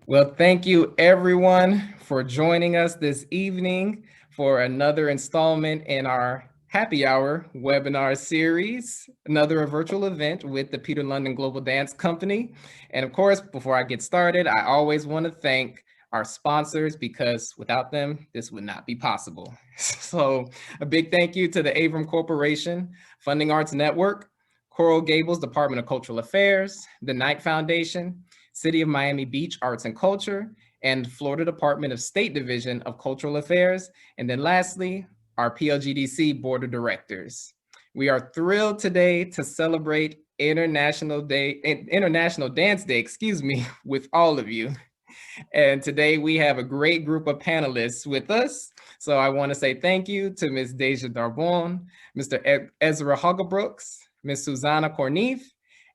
Well, thank you everyone for joining us this evening for another installment in our Happy Hour webinar series, another virtual event with the Peter London Global Dance Company. And of course, before I get started, I always want to thank our sponsors because without them, this would not be possible. So a big thank you to the Avram Corporation, Funding Arts Network, Coral Gables Department of Cultural Affairs, the Knight Foundation, City of Miami Beach Arts and Culture, and Florida Department of State Division of Cultural Affairs. And then lastly, our PLGDC Board of Directors. We are thrilled today to celebrate International Dance Day, with all of you. And today we have a great group of panelists with us. So I want to say thank you to Ms. Deja Darbon, Mr. Ezra Haugabrooks, Ms. Susanna Corneef,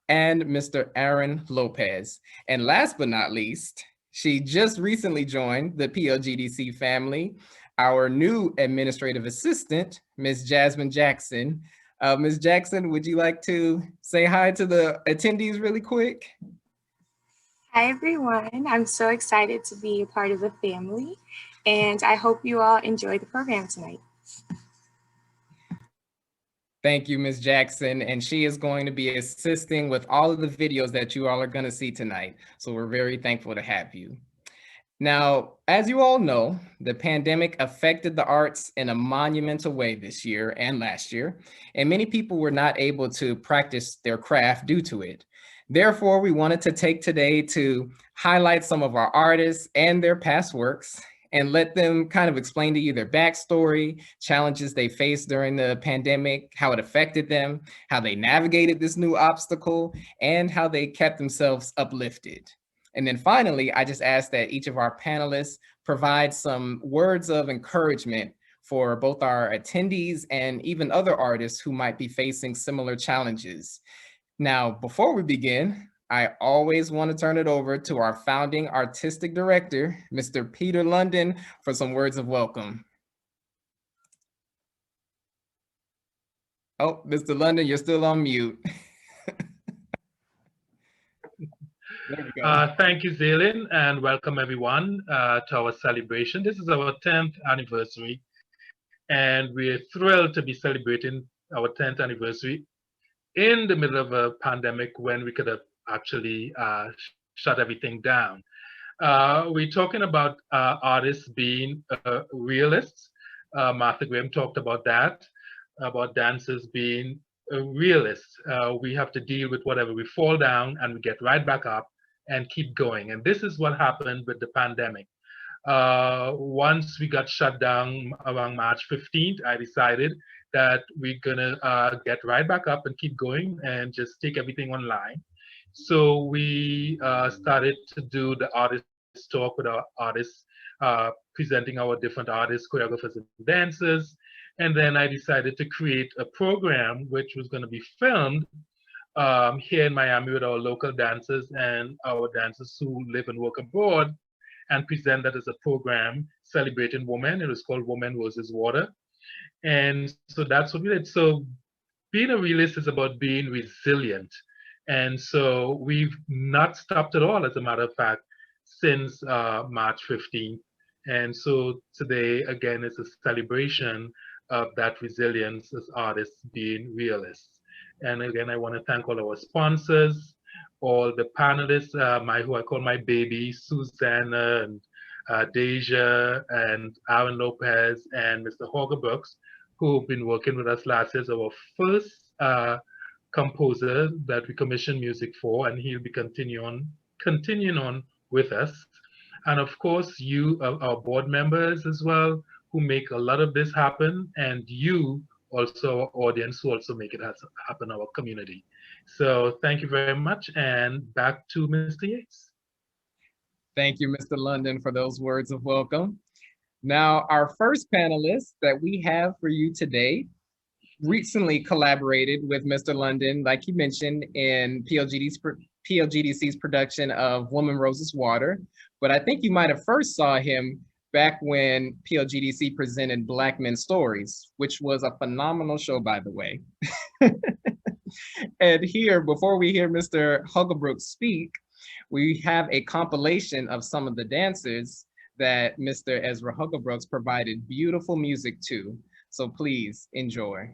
and Mr. Aaron Lopez. And last but not least, she just recently joined the PLGDC family, our new administrative assistant, Ms. Jasmine Jackson. Ms. Jackson, would you like to say hi to the attendees really quick? Hi, everyone. I'm so excited to be a part of the family, and I hope you all enjoy the program tonight. Thank you, Ms. Jackson. And she is going to be assisting with all of the videos that you all are going to see tonight. So we're very thankful to have you. Now, as you all know, the pandemic affected the arts in a monumental way this year and last year, and many people were not able to practice their craft due to it. Therefore, we wanted to take today to highlight some of our artists and their past works and let them kind of explain to you their backstory, challenges they faced during the pandemic, how it affected them, how they navigated this new obstacle, and how they kept themselves uplifted. And then finally, I just ask that each of our panelists provide some words of encouragement for both our attendees and even other artists who might be facing similar challenges. Now, before we begin, I always want to turn it over to our founding artistic director, Mr. Peter London, for some words of welcome. Oh, Mr. London, you're still on mute. Thank you, Zaylin, and welcome everyone to our celebration. This is our 10th anniversary, and we're thrilled to be celebrating our 10th anniversary in the middle of a pandemic when we could have actually shut everything down. We're talking about artists being realists. Martha Graham talked about that, about dancers being realists. We have to deal with whatever. We fall down and we get right back up and keep going. And this is what happened with the pandemic. Once we got shut down around March 15th, I decided that we're gonna get right back up and keep going and just take everything online. So we started to do the artist talk with our artists, presenting our different artists, choreographers, and dancers. And then I decided to create a program which was going to be filmed here in Miami with our local dancers and our dancers who live and work abroad, and present that as a program celebrating women. It was called Women versus Water. And so that's what we did. So being a realist is about being resilient. And so we've not stopped at all, as a matter of fact, since March 15th. And so today, again, is a celebration of that resilience as artists being realists. And again, I want to thank all our sponsors, all the panelists, who I call my baby, Susanna and Deja and Aaron Lopez and Mr. Haugabrooks, who've been working with us last year as our first composer that we commissioned music for, and he'll be continuing on with us. And of course, you, our board members as well, who make a lot of this happen, and you also, our audience, who also make it happen, our community. So thank you very much, and back to Mr. Yates. Thank you, Mr. London, for those words of welcome. Now, our first panelist that we have for you today recently collaborated with Mr. London, like he mentioned, in PLGDC's production of Woman Roses Water. But I think you might have first saw him back when PLGDC presented Black Men Stories, which was a phenomenal show, by the way. And here, before we hear Mr. Haugabrooks speak, We have a compilation of some of the dancers that Mr. Ezra Haugabrooks provided beautiful music to. So please enjoy.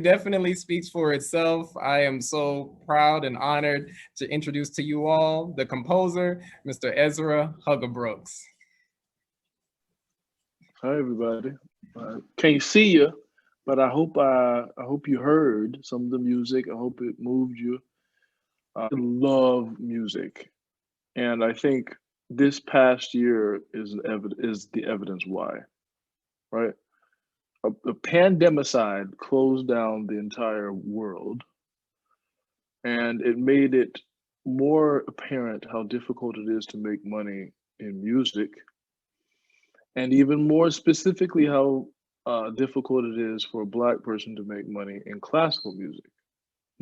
it definitely speaks for itself. I am so proud and honored to introduce to you all the composer, Mr. Ezra Haugabrooks. Hi, everybody. Can't see you, but I hope you heard some of the music. I hope it moved you. I love music, and I think this past year is the evidence why. Right, the pandemicide closed down the entire world, and it made it more apparent how difficult it is to make money in music, and even more specifically how difficult it is for a Black person to make money in classical music.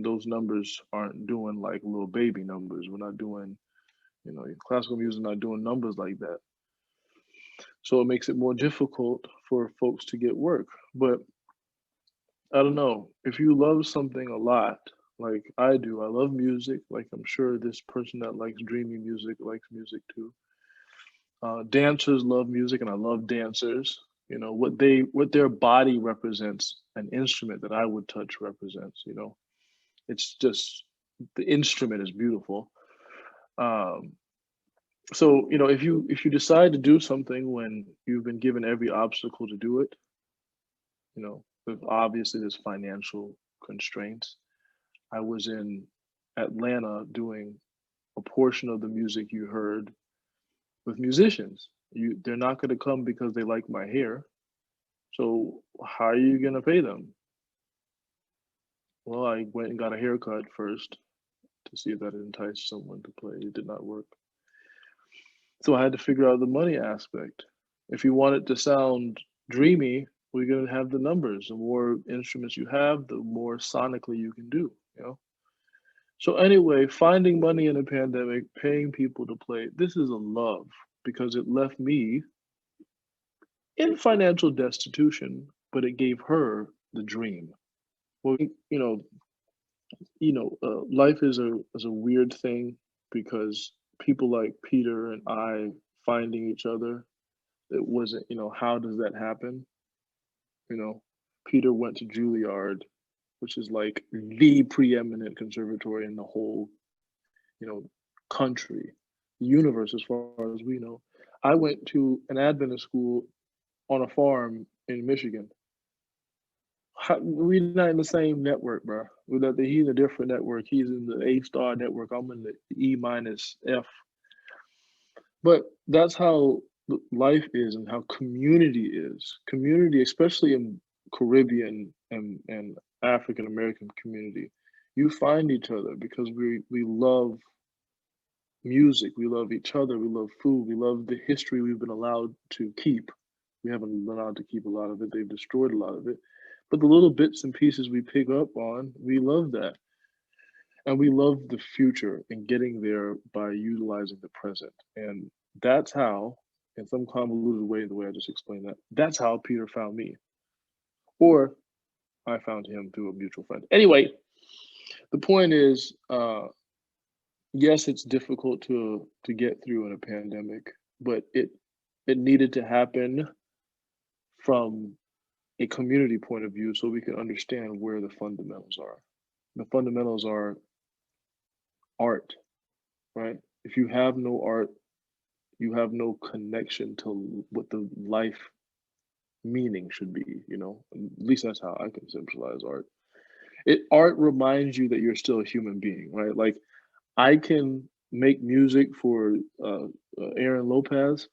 Those numbers aren't doing like little baby numbers. We're not doing, classical music not doing numbers like that. So it makes it more difficult for folks to get work. But I don't know, if you love something a lot, like I do, I love music. Like I'm sure this person that likes dreamy music likes music too. Dancers love music, and I love dancers. You know what their body represents, an instrument that I would touch represents. It's just the instrument is beautiful. Um, so if you decide to do something when you've been given every obstacle to do it, obviously there's financial constraints. I was in Atlanta doing a portion of the music you heard with musicians. They're not going to come because they like my hair. So how are you going to pay them? Well, I went and got a haircut first to see if that enticed someone to play. It did not work. So I had to figure out the money aspect. If you want it to sound dreamy, we're going to have the numbers. The more instruments you have, the more sonically you can do. So anyway, finding money in a pandemic, paying people to play, this is a love because it left me in financial destitution, but it gave her the dream. Well, life is a weird thing because people like Peter and I finding each other, it wasn't, how does that happen? Peter went to Juilliard, which is like the preeminent conservatory in the whole, country, universe, as far as we know. I went to an Adventist school on a farm in Michigan. We're not in the same network, bro. He's in a different network. He's in the A-star network. I'm in the E-F. But that's how life is and how community is. Community, especially in Caribbean and African American community, you find each other because we love music, we love each other, we love food, we love the history we've been allowed to keep. We haven't been allowed to keep a lot of it. They've destroyed a lot of it. But the little bits and pieces we pick up on, we love that. And we love the future and getting there by utilizing the present. And that's how, in some convoluted way, the way I just explained that, that's how Peter found me. Or I found him through a mutual friend. Anyway, the point is, yes, it's difficult to get through in a pandemic, but it needed to happen from a community point of view so we can understand where the fundamentals are. The fundamentals are art, right? If you have no art, you have no connection to what the life meaning should be, At least that's how I conceptualize art. Art reminds you that you're still a human being, right? Like I can make music for Aaron Lopez,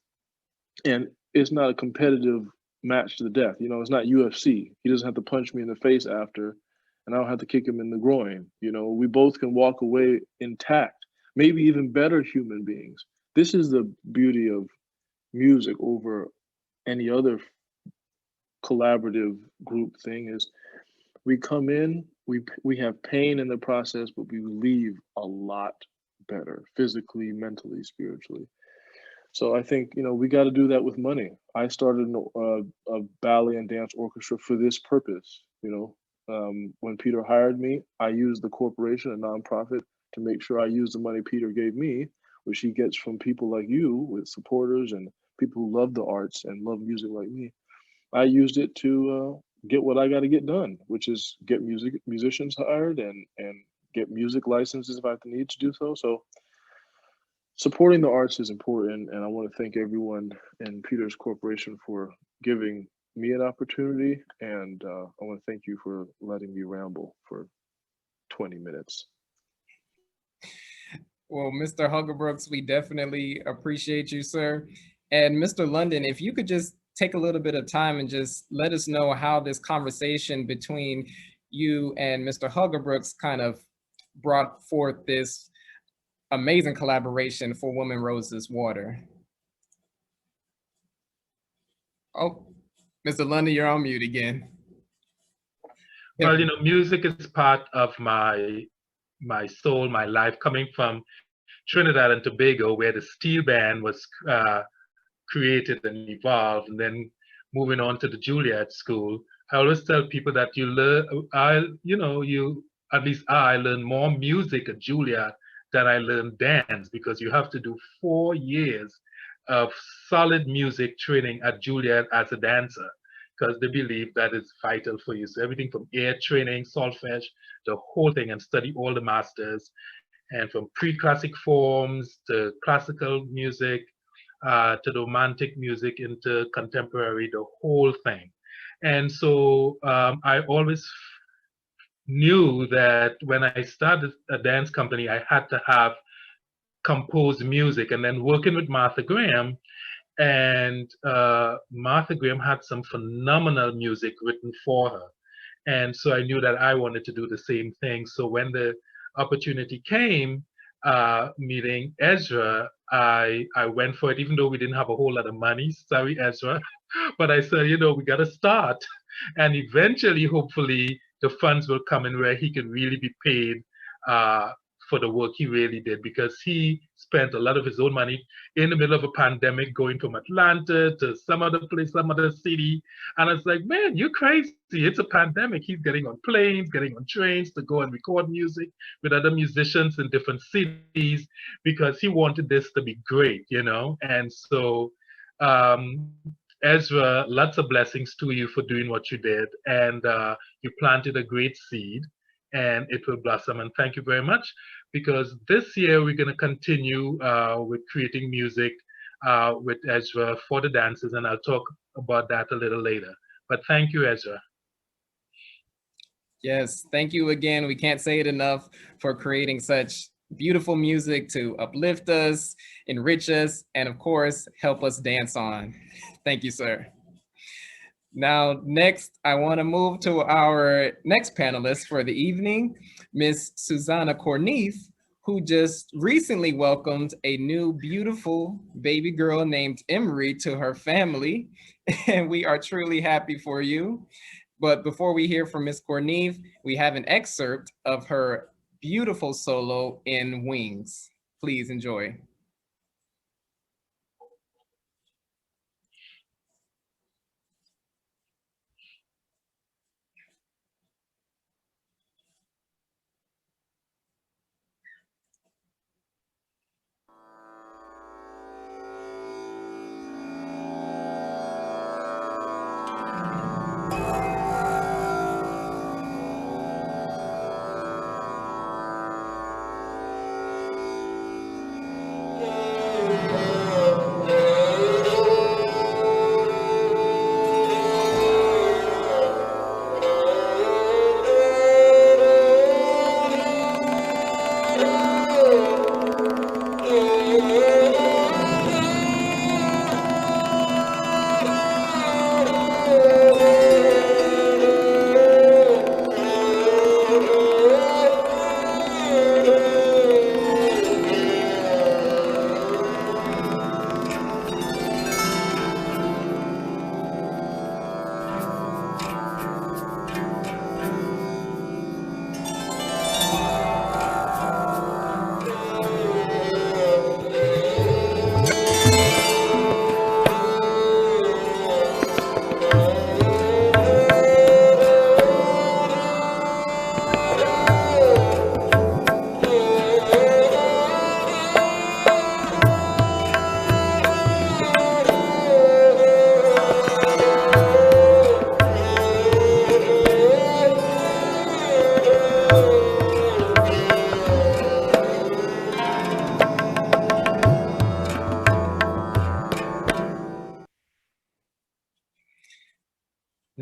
and it's not a competitive match to the death. It's not UFC. He doesn't have to punch me in the face after, and I don't have to kick him in the groin. We both can walk away intact, maybe even better human beings. This is the beauty of music over any other collaborative group thing is we come in, we have pain in the process, but we leave a lot better physically, mentally, spiritually. So I think, we got to do that with money. I started a ballet and dance orchestra for this purpose. When Peter hired me, I used the corporation, a nonprofit, to make sure I used the money Peter gave me, which he gets from people like you with supporters and people who love the arts and love music like me. I used it to get what I got to get done, which is get musicians hired and get music licenses if I have the need to do so. So supporting the arts is important, and I want to thank everyone in Peters Corporation for giving me an opportunity, and I want to thank you for letting me ramble for 20 minutes. Well, Mr. Haugabrooks, we definitely appreciate you, sir. And Mr. London, if you could just take a little bit of time and just let us know how this conversation between you and Mr. Haugabrooks kind of brought forth this amazing collaboration for Women Roses Water. Oh, Mr. London, you're on mute again. Well, you know, music is part of my soul, my life, coming from Trinidad and Tobago, where the steel band was created and evolved, and then moving on to the Juilliard School. I always tell people that you learn, at least I learned more music at Juilliard than I learned dance, because you have to do 4 years of solid music training at Juilliard as a dancer, because they believe that is vital for you. So everything from air training, solfege, the whole thing, and study all the masters, and from pre-classic forms to classical music, to the romantic music, into contemporary, the whole thing. And so I always knew that when I started a dance company, I had to have composed music. And then working with Martha Graham, and Martha Graham had some phenomenal music written for her. And so I knew that I wanted to do the same thing. So when the opportunity came, meeting Ezra, I went for it, even though we didn't have a whole lot of money. Sorry, Ezra. But I said, you know, we got to start. And eventually, hopefully, the funds will come in where he can really be paid for the work he really did, because he spent a lot of his own money in the middle of a pandemic, going from Atlanta to some other place, some other city. And I was like, man, you're crazy. It's a pandemic. He's getting on planes, getting on trains to go and record music with other musicians in different cities, because he wanted this to be great, you know? And so, Ezra, lots of blessings to you for doing what you did. And you planted a great seed, and it will blossom. And thank you very much, because this year we're going to continue with creating music with Ezra for the dancers, and I'll talk about that a little later. But thank you, Ezra. Yes, thank you again. We can't say it enough for creating such beautiful music to uplift us, enrich us, and of course, help us dance on. Thank you, sir. Now, next, I want to move to our next panelist for the evening, Miss Susanna Corneef, who just recently welcomed a new beautiful baby girl named Emery to her family, and we are truly happy for you. But before we hear from Miss Corneef, we have an excerpt of her beautiful solo in Wings. Please enjoy.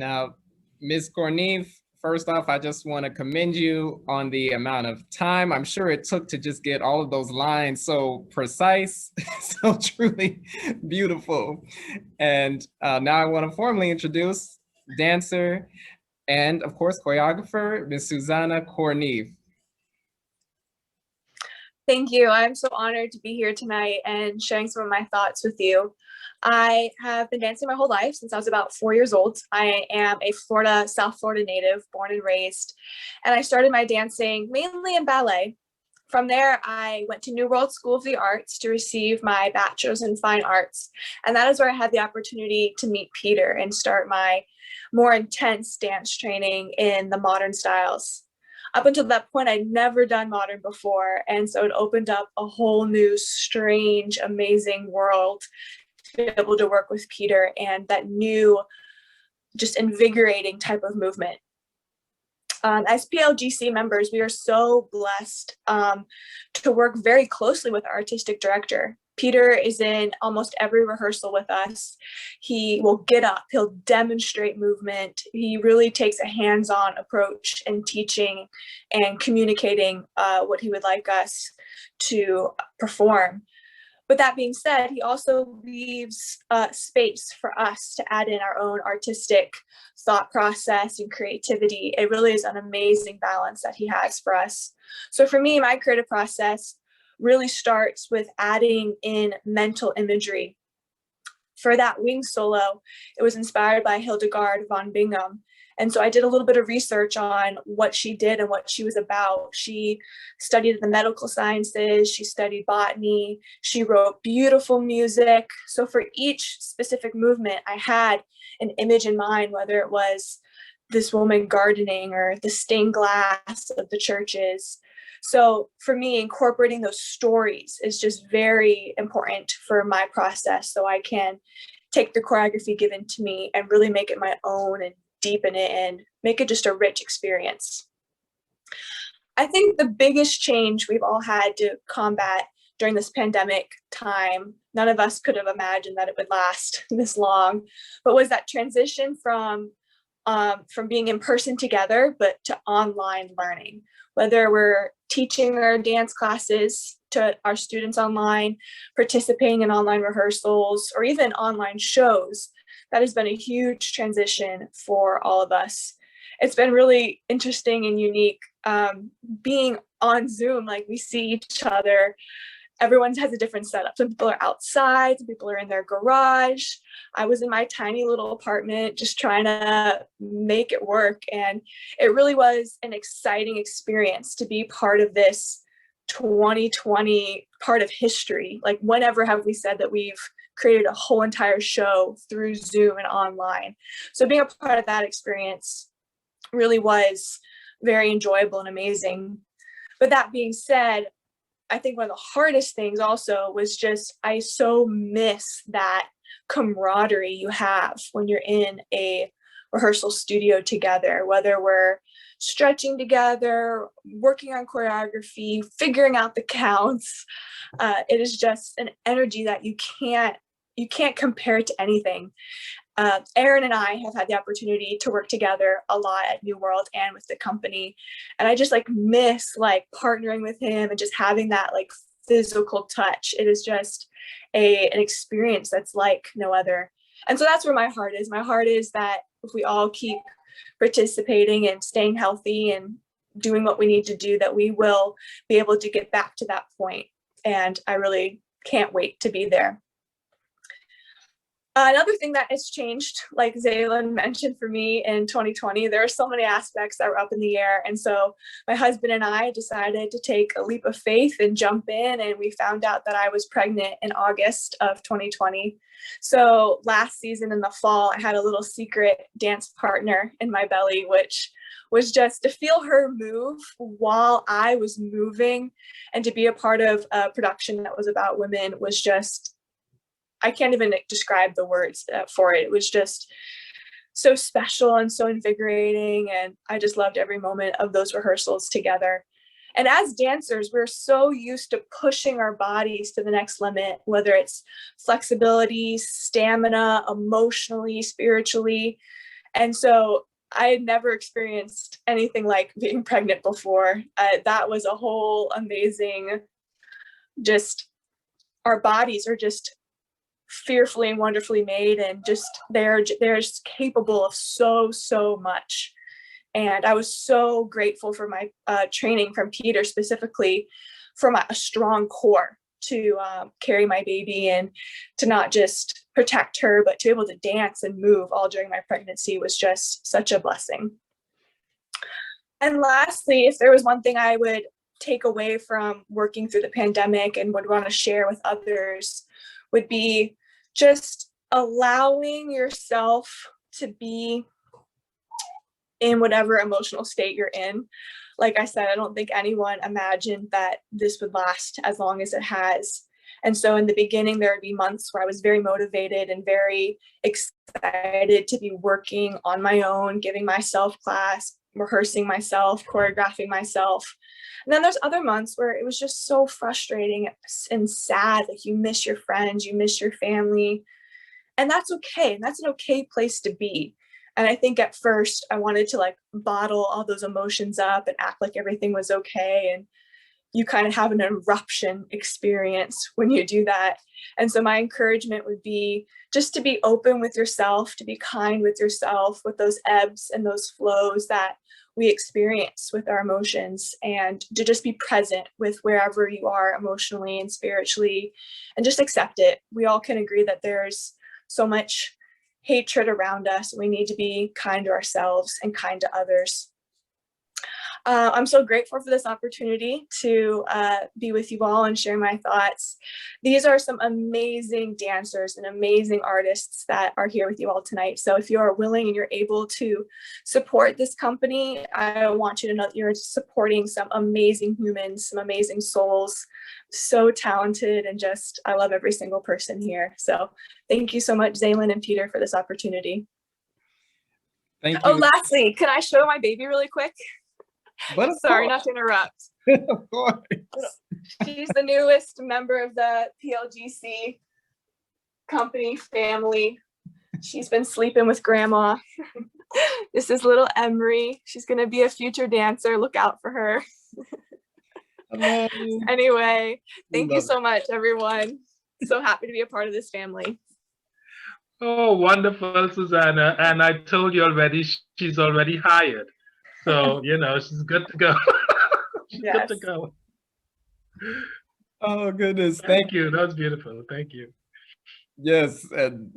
Now, Ms. Corneve, first off, I just want to commend you on the amount of time I'm sure it took to just get all of those lines so precise, so truly beautiful. And now I want to formally introduce dancer and, of course, choreographer, Ms. Susanna Corneve. Thank you. I'm so honored to be here tonight and sharing some of my thoughts with you. I have been dancing my whole life since I was about 4 years old. I am a South Florida native, born and raised, and I started my dancing mainly in ballet. From there, I went to New World School of the Arts to receive my bachelor's in fine arts. And that is where I had the opportunity to meet Peter and start my more intense dance training in the modern styles. Up until that point, I'd never done modern before. And so it opened up a whole new, strange, amazing world to be able to work with Peter and that new, just invigorating type of movement. As PLGC members, we are so blessed to work very closely with our artistic director. Peter is in almost every rehearsal with us. He will get up, he'll demonstrate movement. He really takes a hands-on approach in teaching and communicating what he would like us to perform. But that being said, he also leaves space for us to add in our own artistic thought process and creativity. It really is an amazing balance that he has for us. So for me, my creative process really starts with adding in mental imagery. For that wing solo, it was inspired by Hildegard von Bingen. And so I did a little bit of research on what she did and what she was about. She studied the medical sciences, she studied botany, she wrote beautiful music. So for each specific movement, I had an image in mind, whether it was this woman gardening or the stained glass of the churches. So for me, incorporating those stories is just very important for my process, so I can take the choreography given to me and really make it my own and deepen it and make it just a rich experience. I think the biggest change we've all had to combat during this pandemic time, none of us could have imagined that it would last this long, but was that transition from being in person together, but to online learning. Whether we're teaching our dance classes to our students online, participating in online rehearsals, or even online shows, that has been a huge transition for all of us. It's been really interesting and unique being on Zoom, like we see each other. Everyone has a different setup. Some people are outside, some people are in their garage. I was in my tiny little apartment just trying to make it work. And it really was an exciting experience to be part of this 2020 part of history. Like, whenever have we said that we've created a whole entire show through Zoom and online? So being a part of that experience really was very enjoyable and amazing. But that being said, I think one of the hardest things also was just, I so miss that camaraderie you have when you're in a rehearsal studio together, whether we're stretching together, working on choreography, figuring out the counts. It is just an energy that you can't compare to anything. Aaron and I have had the opportunity to work together a lot at New World and with the company. And I just miss partnering with him and just having that physical touch. It is just an experience that's like no other. And so that's where my heart is. My heart is that if we all keep participating and staying healthy and doing what we need to do, that we will be able to get back to that point. And I really can't wait to be there. Another thing that has changed, like Zaylin mentioned, for me in 2020, there are so many aspects that were up in the air. And so my husband and I decided to take a leap of faith and jump in, and we found out that I was pregnant in August of 2020. So last season in the fall, I had a little secret dance partner in my belly, which was just to feel her move while I was moving, and to be a part of a production that was about women was just, I can't even describe the words for it. It was just so special and so invigorating. And I just loved every moment of those rehearsals together. And as dancers, we're so used to pushing our bodies to the next limit, whether it's flexibility, stamina, emotionally, spiritually. And so I had never experienced anything like being pregnant before. That was a whole amazing, just our bodies are just fearfully and wonderfully made, and just they're just capable of so much. And I was so grateful for my training from Peter, specifically for a strong core to carry my baby and to not just protect her, but to be able to dance and move all during my pregnancy was just such a blessing. And lastly, if there was one thing I would take away from working through the pandemic and would want to share with others, would be just allowing yourself to be in whatever emotional state you're in. Like I said, I don't think anyone imagined that this would last as long as it has. And so in the beginning, there would be months where I was very motivated and very excited to be working on my own, giving myself class, rehearsing myself, choreographing myself. And then there's other months where it was just so frustrating and sad. Like, you miss your friends, you miss your family, and that's okay. And that's an okay place to be. And I think at first I wanted to like bottle all those emotions up and act like everything was okay. And you kind of have an eruption experience when you do that. And so my encouragement would be just to be open with yourself, to be kind with yourself, with those ebbs and those flows that we experience with our emotions, and to just be present with wherever you are emotionally and spiritually, and just accept it. We all can agree that there's so much hatred around us. We need to be kind to ourselves and kind to others. I'm so grateful for this opportunity to be with you all and share my thoughts. These are some amazing dancers and amazing artists that are here with you all tonight. So if you are willing and you're able to support this company, I want you to know that you're supporting some amazing humans, some amazing souls, so talented, and just, I love every single person here. So thank you so much, Zaylin and Peter, for this opportunity. Thank you. Oh, lastly, can I show my baby really quick? But sorry, not to interrupt. Of course. She's the newest member of the PLGC company family. She's been sleeping with grandma. This is little Emery. She's going to be a future dancer. Look out for her. Anyway, thank you so much, everyone. So happy to be a part of this family. Oh, wonderful, Susanna. And I told you already, she's already hired. So, you know, she's good to go. She's good to go. Oh, goodness. Thank you. That was beautiful. Thank you. Yes. And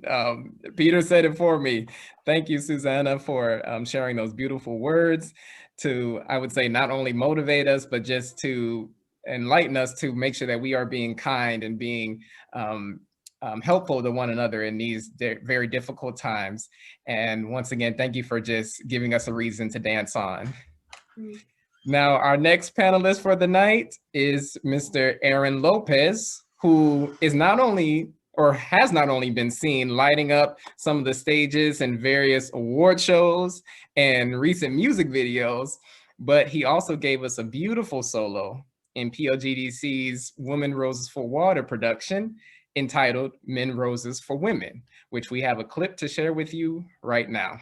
Peter said it for me. Thank you, Susanna, for sharing those beautiful words to, I would say, not only motivate us, but just to enlighten us to make sure that we are being kind and being helpful to one another in these very difficult times. And once again, thank you for just giving us a reason to dance on. Now, our next panelist for the night is Mr. Aaron Lopez, who is not only, or has not only been seen lighting up some of the stages in various award shows and recent music videos, but he also gave us a beautiful solo in PLGDC's Women Roses for Water production, entitled Men Roses for Women, which we have a clip to share with you right now.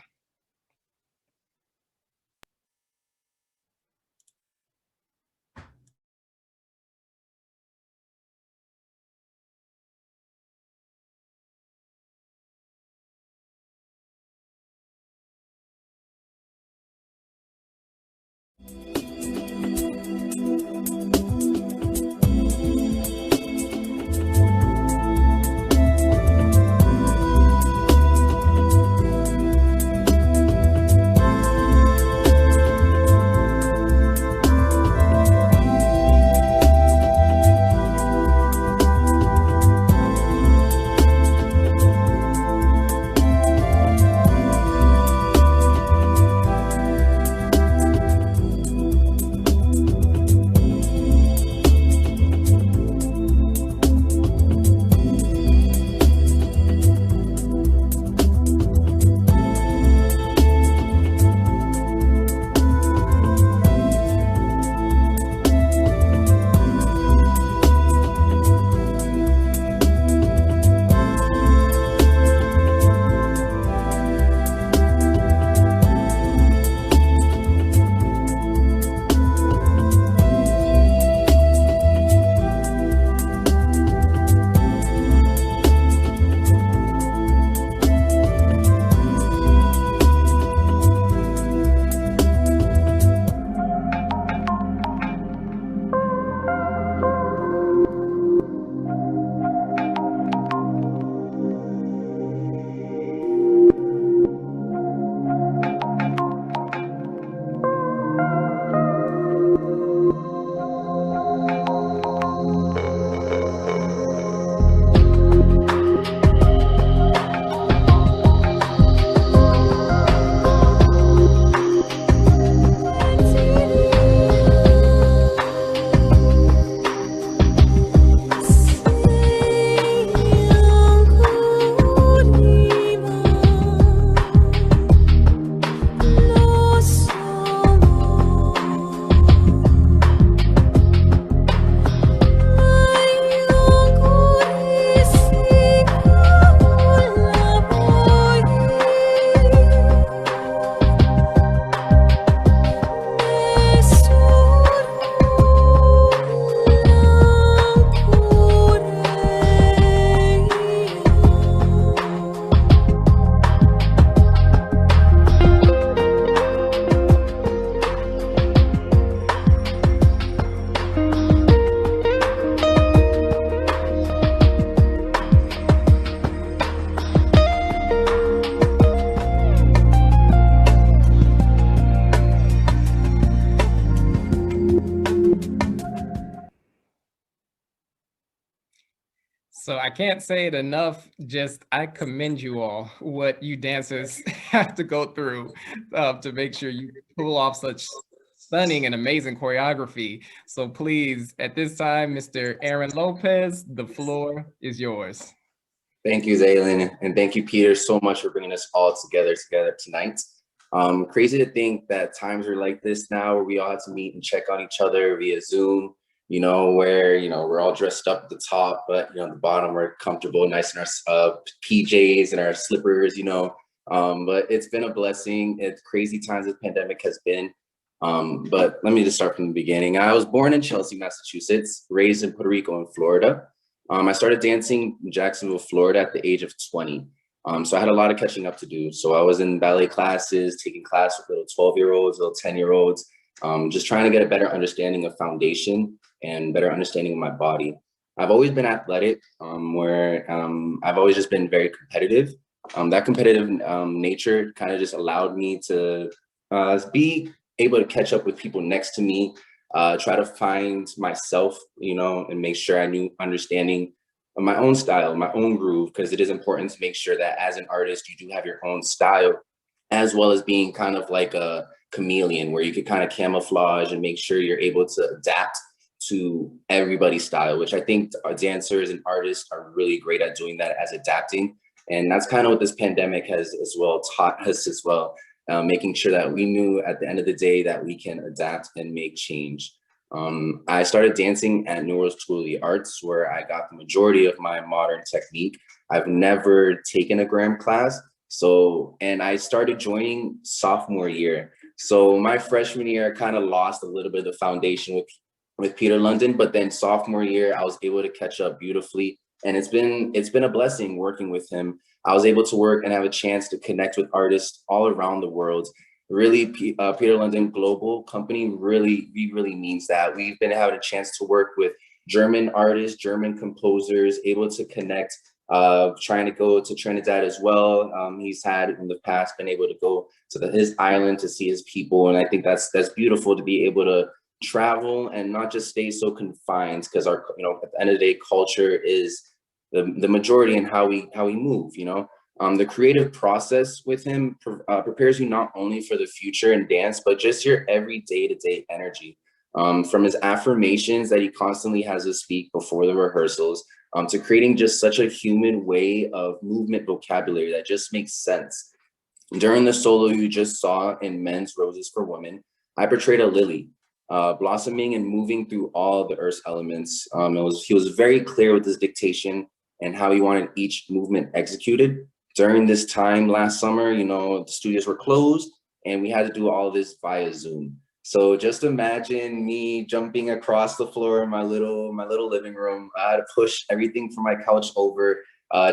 So I can't say it enough, just I commend you all, what you dancers have to go through to make sure you pull off such stunning and amazing choreography. So please, at this time, Mr. Aaron Lopez, the floor is yours. Thank you, Zaylin, and thank you, Peter, so much for bringing us all together tonight. Crazy to think that times are like this now, where we all have to meet and check on each other via Zoom, you know, where, you know, we're all dressed up at the top, but, you know, at the bottom, we're comfortable, nice in our PJs and our slippers, you know. But it's been a blessing. It's crazy times this pandemic has been. But let me just start from the beginning. I was born in Chelsea, Massachusetts, raised in Puerto Rico and Florida. I started dancing in Jacksonville, Florida at the age of 20. So I had a lot of catching up to do. So I was in ballet classes, taking class with little 12-year-olds, little 10-year-olds, just trying to get a better understanding of foundation and better understanding of my body. I've always been athletic, where I've always just been very competitive. That competitive nature kind of just allowed me to be able to catch up with people next to me, try to find myself, you know, and make sure I knew understanding of my own style, my own groove, because it is important to make sure that as an artist, you do have your own style, as well as being kind of like a chameleon, where you could kind of camouflage and make sure you're able to adapt to everybody's style, which I think our dancers and artists are really great at doing that, as adapting. And that's kind of what this pandemic has as well taught us as well, making sure that we knew at the end of the day that we can adapt and make change. I started dancing at New Works School of the Arts, where I got the majority of my modern technique. I've never taken a Gram class. And I started joining sophomore year. So my freshman year, I kind of lost a little bit of the foundation with Peter London, but then sophomore year, I was able to catch up beautifully. And it's been a blessing working with him. I was able to work and have a chance to connect with artists all around the world. Really, Peter London Global Company really means that. We've been having a chance to work with German artists, German composers, able to connect, trying to go to Trinidad as well. He's had in the past been able to go to his island to see his people. And I think that's beautiful to be able to travel and not just stay so confined, because our, you know, at the end of the day, culture is the majority in how we move, you know. The creative process with him prepares you not only for the future in dance, but just your every day-to-day energy. From his affirmations that he constantly has us speak before the rehearsals, to creating just such a human way of movement vocabulary that just makes sense. During the solo you just saw in Men's Roses for Women, I portrayed a lily, blossoming and moving through all the earth's elements. He was very clear with his dictation and how he wanted each movement executed. During this time last summer, you know, the studios were closed and we had to do all this via Zoom. So just imagine me jumping across the floor in my little living room. I had to push everything from my couch over,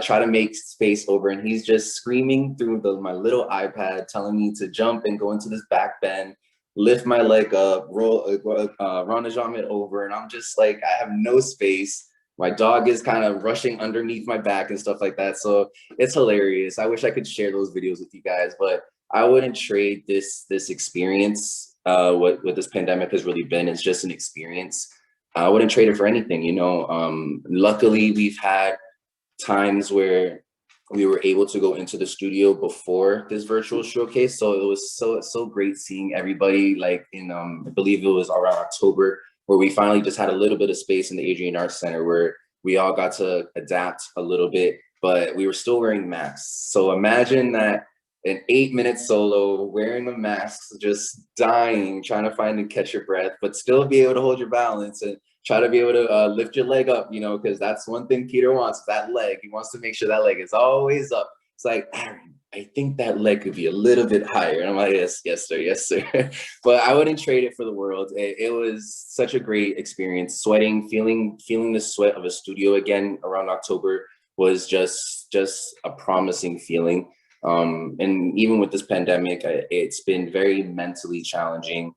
try to make space over, and he's just screaming through my little iPad, telling me to jump and go into this back bend, lift my leg up, roll Ronajamit over, and I'm just like, I have no space. My dog is kind of rushing underneath my back and stuff like that. So it's hilarious. I wish I could share those videos with you guys, but I wouldn't trade this experience. What this pandemic has really been. It's just an experience. I wouldn't trade it for anything, you know. Luckily, we've had times where we were able to go into the studio before this virtual showcase. So it was so great seeing everybody, like in, I believe it was around October, where we finally just had a little bit of space in the Adrian Arts Center where we all got to adapt a little bit, but we were still wearing masks. So imagine that an 8-minute solo, wearing a mask, just dying, trying to find and catch your breath, but still be able to hold your balance and try to be able to lift your leg up, you know, because that's one thing Peter wants, that leg. He wants to make sure that leg is always up. It's like, Aaron, I think that leg could be a little bit higher. And I'm like, yes, sir. But I wouldn't trade it for the world. It was such a great experience. Sweating, feeling the sweat of a studio again around October was just a promising feeling. And even with this pandemic, it's been very mentally challenging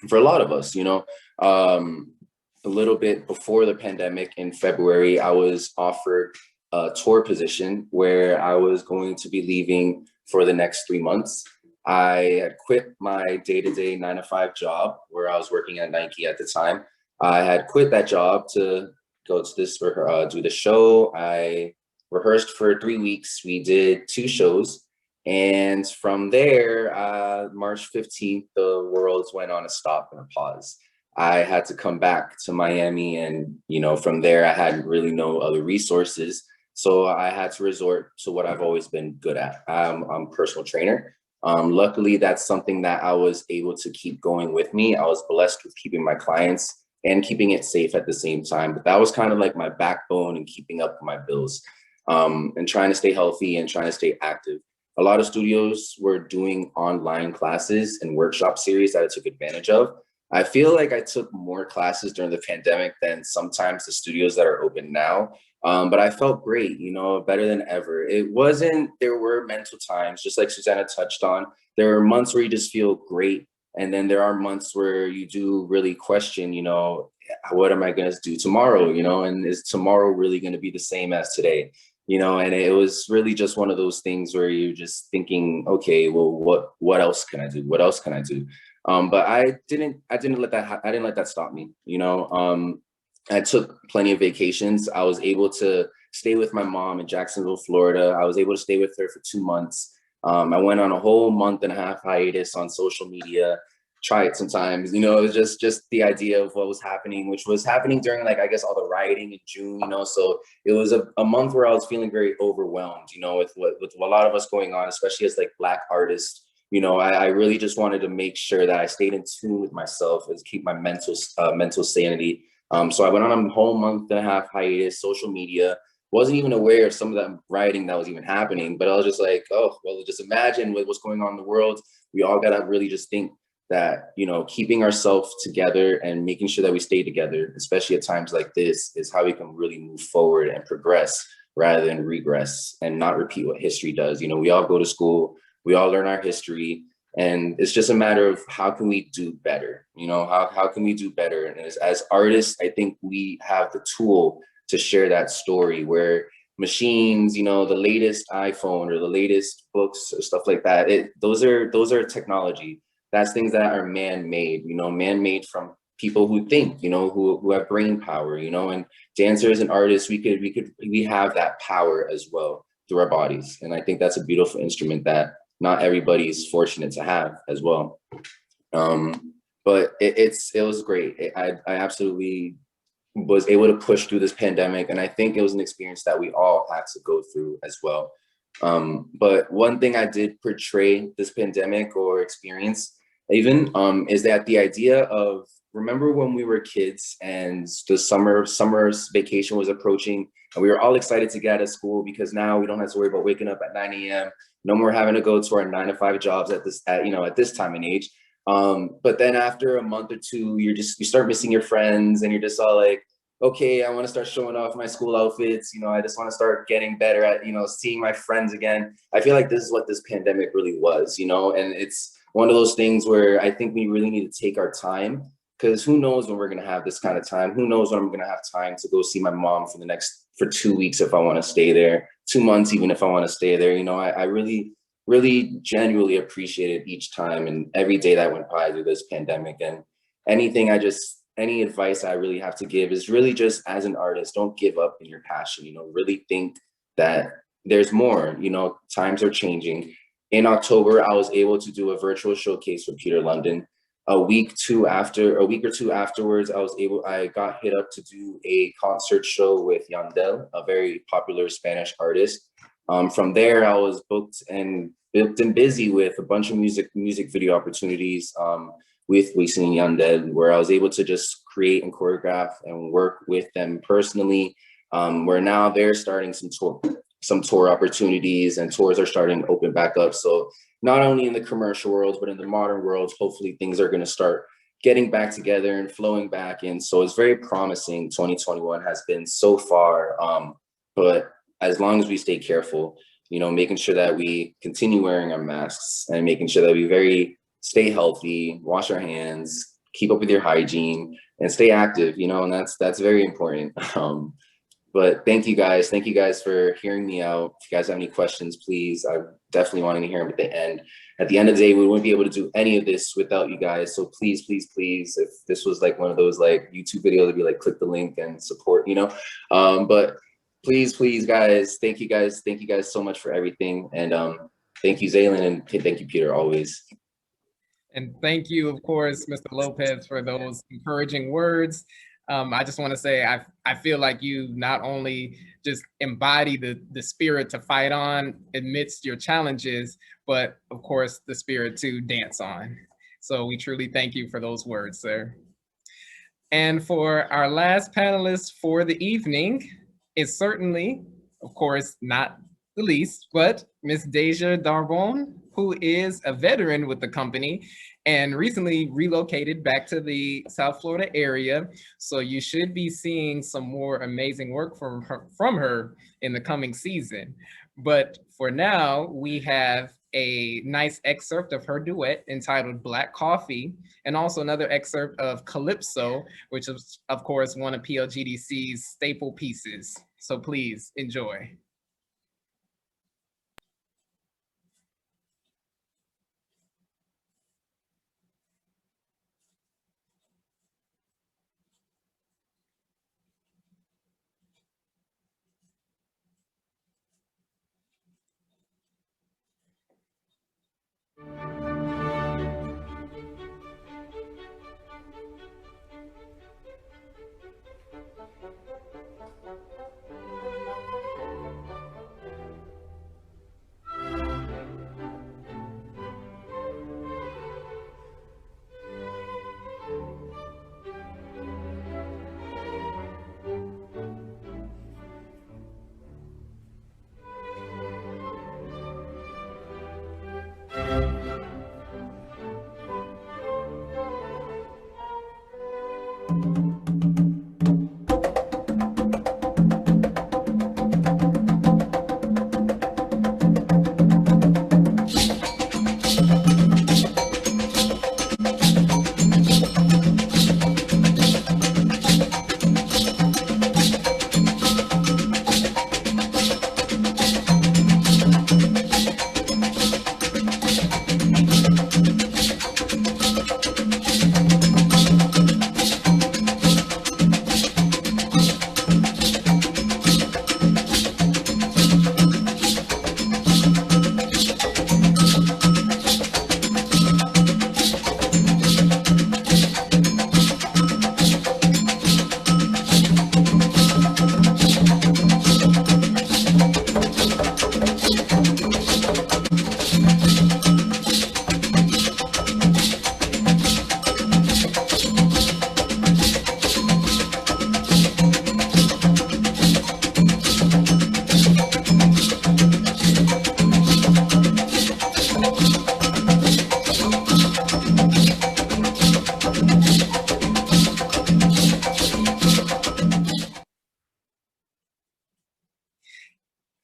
for a lot of us, you know. A little bit before the pandemic in February, I was offered a tour position where I was going to be leaving for the next 3 months. I had quit my day-to-day 9-to-5 job where I was working at Nike at the time. I had quit that job to go to this do the show. I rehearsed for 3 weeks. We did 2 shows, and from there, March 15th, the world went on a stop and a pause. I had to come back to Miami, and from there, I had really no other resources. So I had to resort to what I've always been good at. I'm a personal trainer. Luckily, that's something that I was able to keep going with me. I was blessed with keeping my clients and keeping it safe at the same time. But that was kind of like my backbone in keeping up with my bills, and trying to stay healthy and trying to stay active. A lot of studios were doing online classes and workshop series that I took advantage of. I feel like I took more classes during the pandemic than sometimes the studios that are open now. But I felt great, better than ever. There were mental times, just like Susanna touched on. There are months where you just feel great. And then there are months where you do really question, what am I going to do tomorrow? And is tomorrow really going to be the same as today? And it was really just one of those things where you're just thinking, okay, well, what else can I do? What else can I do? But I didn't let that stop me. I took plenty of vacations. I was able to stay with my mom in Jacksonville, Florida. I was able to stay with her for 2 months. I went on a whole month-and-a-half hiatus on social media. Try it sometimes, it was just the idea of what was happening, which was happening during I guess all the rioting in June, so it was a month where I was feeling very overwhelmed, with a lot of us going on, especially as Black artists. I really just wanted to make sure that I stayed in tune with myself and keep my mental sanity. So I went on a whole month-and-a-half hiatus, social media, wasn't even aware of some of that rioting that was even happening, but I was just like, oh, well, just imagine what's going on in the world. We all got to really just think that, keeping ourselves together and making sure that we stay together, especially at times like this, is how we can really move forward and progress rather than regress and not repeat what history does. We all go to school, we all learn our history, and it's just a matter of how can we do better? How can we do better? And as artists, I think we have the tool to share that story where machines, the latest iPhone or the latest books or stuff like that, those are technology. That's things that are man-made, man-made from people who think, who have brain power, and dancers and artists, we have that power as well through our bodies. And I think that's a beautiful instrument that not everybody's fortunate to have as well. But it was great. I absolutely was able to push through this pandemic. And I think it was an experience that we all had to go through as well. But one thing I did portray this pandemic or experience even is that the idea of, remember when we were kids and the summer vacation was approaching and we were all excited to get out of school because now we don't have to worry about waking up at 9 a.m. No more having to go to our 9-to-5 jobs at this time and age. But then after a month or two, you start missing your friends and you're just all like, okay, I want to start showing off my school outfits. I just want to start getting better at, seeing my friends again. I feel like this is what this pandemic really was, and it's one of those things where I think we really need to take our time, because who knows when we're going to have this kind of time? Who knows when I'm going to have time to go see my mom for 2 weeks if I want to stay there, 2 months even if I want to stay there. I really, really genuinely appreciated each time and every day that went by through this pandemic. And any advice I really have to give is really just, as an artist, don't give up in your passion. Really think that there's more. Times are changing. In October, I was able to do a virtual showcase for Peter London. A week or two afterwards, I got hit up to do a concert show with Yandel, a very popular Spanish artist. From there, I was booked and busy with a bunch of music video opportunities with Wisin and Yandel, where I was able to just create and choreograph and work with them personally. Where now they're starting some tour opportunities, and tours are starting to open back up. So not only in the commercial world, but in the modern world, hopefully things are going to start getting back together and flowing back in. So it's very promising. 2021 has been so far. But as long as we stay careful, making sure that we continue wearing our masks and making sure that we stay healthy, wash our hands, keep up with your hygiene, and stay active, and that's very important. But thank you guys. Thank you guys for hearing me out. If you guys have any questions, please, I definitely want to hear them at the end. At the end of the day, we wouldn't be able to do any of this without you guys. So please, please, please, if this was like one of those like YouTube videos, it'd be like, click the link and support, you know? But please, please, guys, thank you guys. Thank you guys so much for everything. And thank you, Zaylin, and thank you, Peter, always. And thank you, of course, Mr. Lopez, for those encouraging words. I just want to say, I feel like you not only just embody the spirit to fight on amidst your challenges, but of course, the spirit to dance on. So we truly thank you for those words, sir. And for our last panelist for the evening is certainly, of course, not the least, but Miss Deja Darbon, who is a veteran with the company and recently relocated back to the South Florida area. So you should be seeing some more amazing work from her in the coming season. But for now, we have a nice excerpt of her duet entitled Black Coffee, and also another excerpt of Calypso, which is, of course, one of PLGDC's staple pieces. So please enjoy.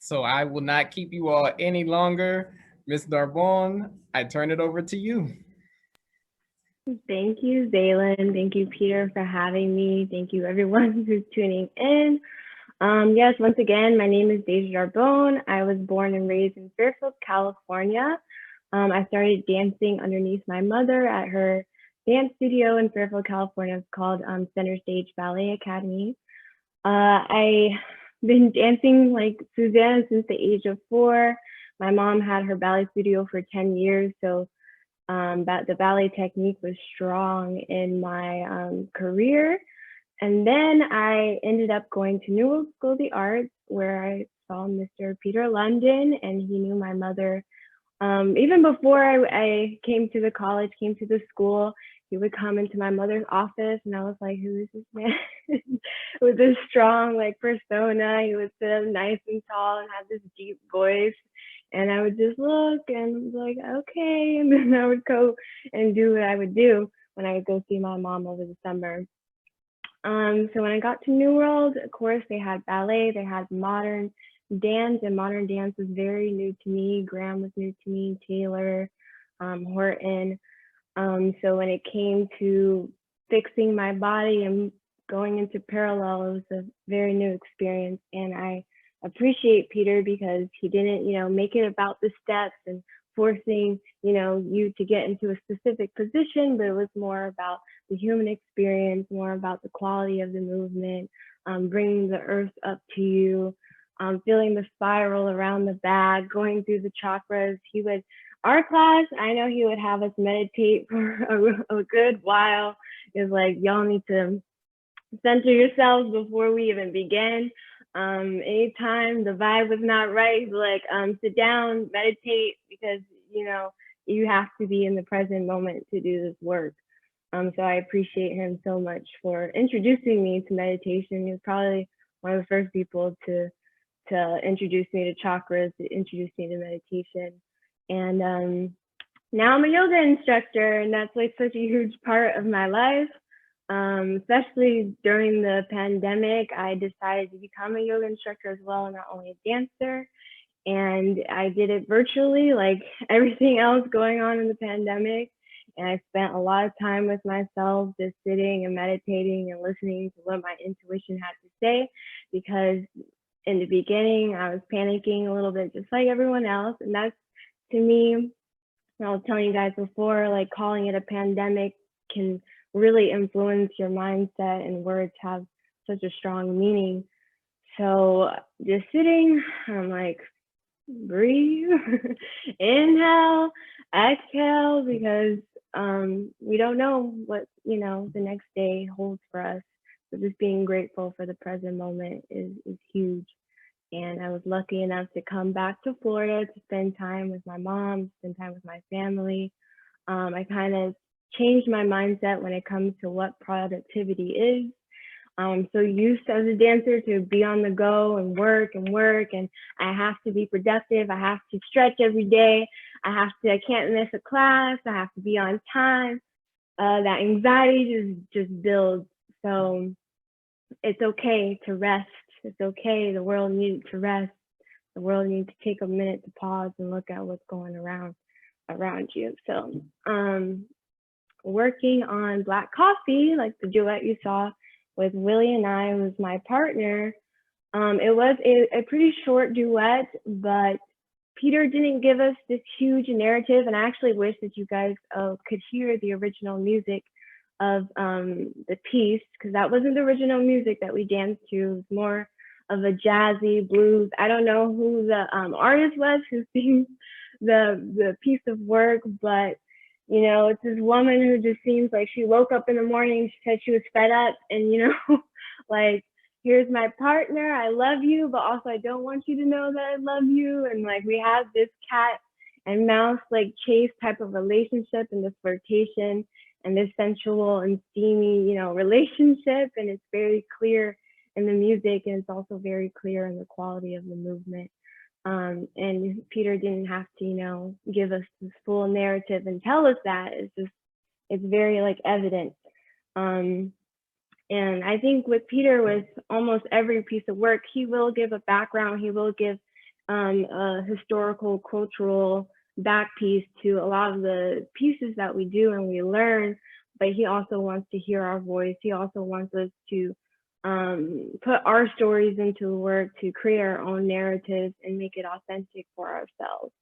So I will not keep you all any longer. Ms. Darbon, I turn it over to you. Thank you, Zaylin. Thank you, Peter, for having me. Thank you, everyone who's tuning in. Yes, once again, my name is Deja Darbon. I was born and raised in Fairfield, California. I started dancing underneath my mother at her dance studio in Fairfield, California. It's called Center Stage Ballet Academy. I've been dancing like Suzanne since the age of 4. My mom had her ballet studio for 10 years, so the ballet technique was strong in my career. And then I ended up going to New World School of the Arts, where I saw Mr. Peter London, and he knew my mother. Even before I came to the college, came to the school, he would come into my mother's office, and I was like, who is this man? With this strong like persona. He would sit up nice and tall and have this deep voice. And I would just look and be like, okay. And then I would go and do what I would do when I would go see my mom over the summer. So when I got to New World, of course, they had ballet, they had modern dance, and modern dance was very new to me. Graham was new to me, Taylor, Horton. So when it came to fixing my body and going into parallel, it was a very new experience. And I appreciate Peter because he didn't, make it about the steps and forcing, you to get into a specific position, but it was more about the human experience, more about the quality of the movement, bringing the earth up to you, feeling the spiral around the bag, going through the chakras. Our class, I know he would have us meditate for a good while. It's like, y'all need to center yourselves before we even begin. Anytime the vibe was not right, like, sit down, meditate, because, you have to be in the present moment to do this work. So I appreciate him so much for introducing me to meditation. He was probably one of the first people to introduce me to chakras, to introduce me to meditation. And now I'm a yoga instructor, and that's like such a huge part of my life. Especially during the pandemic, I decided to become a yoga instructor as well, not only a dancer. And I did it virtually, like everything else going on in the pandemic. And I spent a lot of time with myself, just sitting and meditating and listening to what my intuition had to say, because in the beginning, I was panicking a little bit, just like everyone else. And that's, to me, I was telling you guys before, like calling it a pandemic can really influence your mindset, and words have such a strong meaning. So just sitting, I'm like, breathe, inhale, exhale, because we don't know what, the next day holds for us. So just being grateful for the present moment is huge. And I was lucky enough to come back to Florida to spend time with my mom, spend time with my family. I kind of changed my mindset when it comes to what productivity is. I'm so used as a dancer to be on the go and work, and I have to be productive. I have to stretch every day. I can't miss a class. I have to be on time. That anxiety just builds. So it's okay to rest. It's okay. The world needs to rest. The world needs to take a minute to pause and look at what's going around you. So working on Black Coffee, like the duet you saw with Willie and I, was my partner. It was a pretty short duet, but Peter didn't give us this huge narrative, and I actually wish that you guys could hear the original music of the piece, because that wasn't the original music that we danced to. It was more of a jazzy blues. I don't know who the artist was who sings the piece of work, but it's this woman who just seems like she woke up in the morning, she said she was fed up, and like, here's my partner, I love you, but also I don't want you to know that I love you. And like, we have this cat and mouse like chase type of relationship, and this flirtation and this sensual and steamy, relationship. And it's very clear in the music, and it's also very clear in the quality of the movement. And Peter didn't have to, give us this full narrative and tell us that. It's very like evident. And I think with Peter, with almost every piece of work, he will give a background, he will give a historical, cultural back piece to a lot of the pieces that we do and we learn, but he also wants to hear our voice. He also wants us to put our stories into the work, to create our own narratives and make it authentic for ourselves.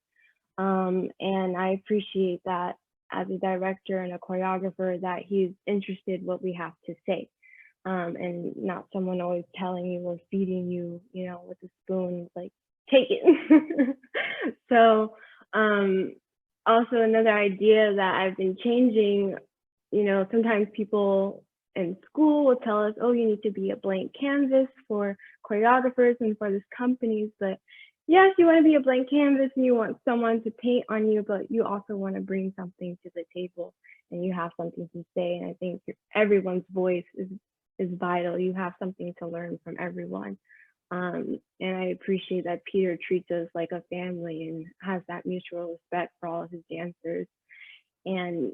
And I appreciate that as a director and a choreographer, that he's interested what we have to say. And not someone always telling you or feeding you, with a spoon, like, take it. So also another idea that I've been changing, sometimes people in school will tell us, oh, you need to be a blank canvas for choreographers and for these companies. But yes, you want to be a blank canvas and you want someone to paint on you, but you also want to bring something to the table and you have something to say. And I think everyone's voice is vital. You have something to learn from everyone. And I appreciate that Peter treats us like a family and has that mutual respect for all of his dancers. And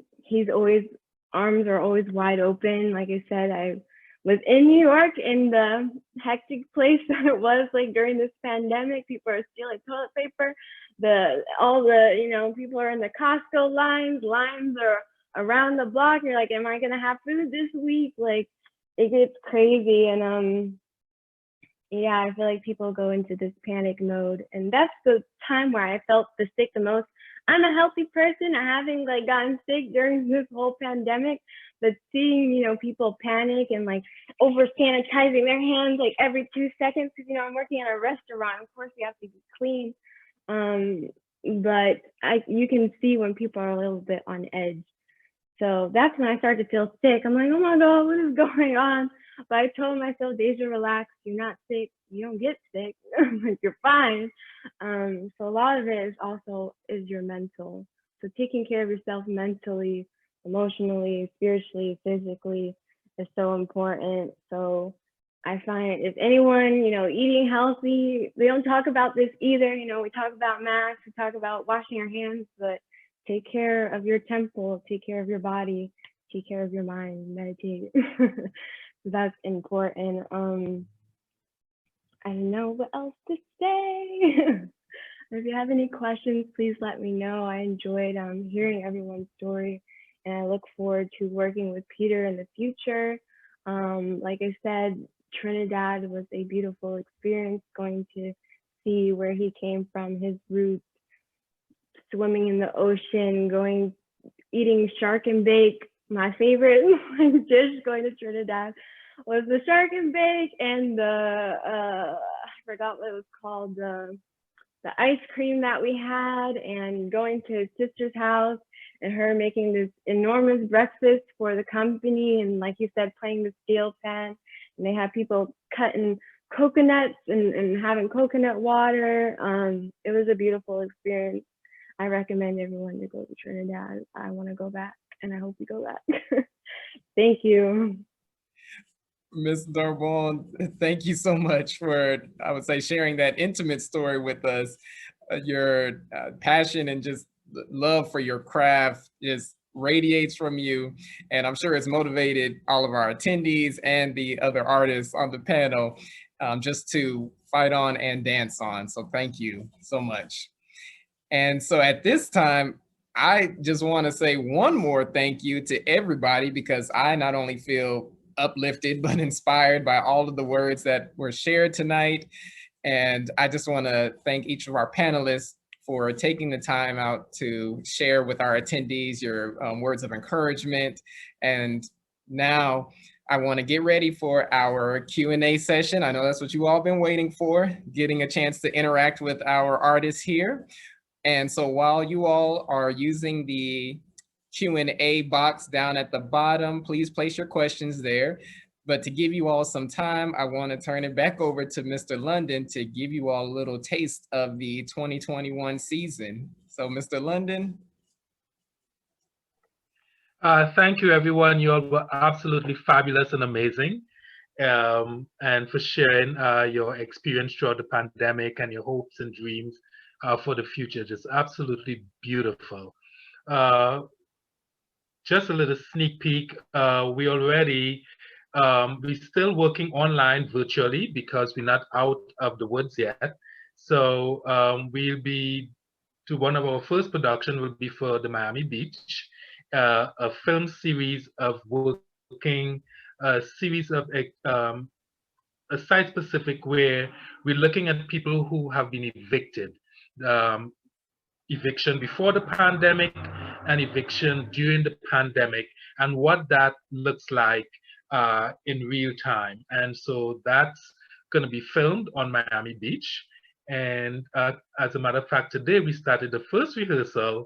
arms are always wide open. Like I said, I was in New York in the hectic place that it was like during this pandemic. People are stealing toilet paper. People are in the Costco lines. Lines are around the block. You're like, am I gonna have food this week? Like, it gets crazy, and yeah, I feel like people go into this panic mode, and that's the time where I felt the sick the most. I'm a healthy person. I haven't like gotten sick during this whole pandemic, but seeing, you know, people panic and like over sanitizing their hands like every 2 seconds, because, you know, I'm working at a restaurant. Of course, we have to be clean. But you can see when people are a little bit on edge. So that's when I started to feel sick. I'm like, oh my God, what is going on? But I told myself, Deja, relax. You're not sick. You don't get sick. Like, you're fine. So a lot of it is also your mental. So taking care of yourself mentally, emotionally, spiritually, physically is so important. So I find if anyone, you know, eating healthy, we don't talk about this either. You know, we talk about masks, we talk about washing our hands, but take care of your temple, take care of your body, take care of your mind, meditate. That's important. I don't know what else to say. If you have any questions, please let me know. I enjoyed hearing everyone's story, and I look forward to working with Peter in the future. Like I said, Trinidad was a beautiful experience, going to see where he came from, his roots, swimming in the ocean, eating shark and bake. My favorite dish going to Trinidad was the shark and bake and the I forgot what it was called, the ice cream that we had, and going to his sister's house and her making this enormous breakfast for the company, and like you said, playing the steel pan, and they had people cutting coconuts and having coconut water. It was a beautiful experience. I recommend everyone to go to Trinidad. I want to go back, and I hope we go back. Thank you. Ms. Darbon, thank you so much for, I would say, sharing that intimate story with us. Your passion and just love for your craft just radiates from you. And I'm sure it's motivated all of our attendees and the other artists on the panel just to fight on and dance on. So thank you so much. And so at this time, I just want to say one more thank you to everybody, because I not only feel uplifted, but inspired by all of the words that were shared tonight. And I just want to thank each of our panelists for taking the time out to share with our attendees your words of encouragement. And now I want to get ready for our Q&A session. I know that's what you all been waiting for, getting a chance to interact with our artists here. And so while you all are using the Q&A box down at the bottom, please place your questions there. But to give you all some time, I want to turn it back over to Mr. London to give you all a little taste of the 2021 season. So Mr. London. Thank you, everyone. You all were absolutely fabulous and amazing. And for sharing your experience throughout the pandemic and your hopes and dreams for the future. Just absolutely beautiful. Just a little sneak peek. We're still working online virtually because we're not out of the woods yet. So one of our first production will be for the Miami Beach, a film series of working, a series of a site specific where we're looking at people who have been evicted. Eviction before the pandemic and eviction during the pandemic, and what that looks like in real time. And so that's going to be filmed on Miami Beach. And as a matter of fact, today we started the first rehearsal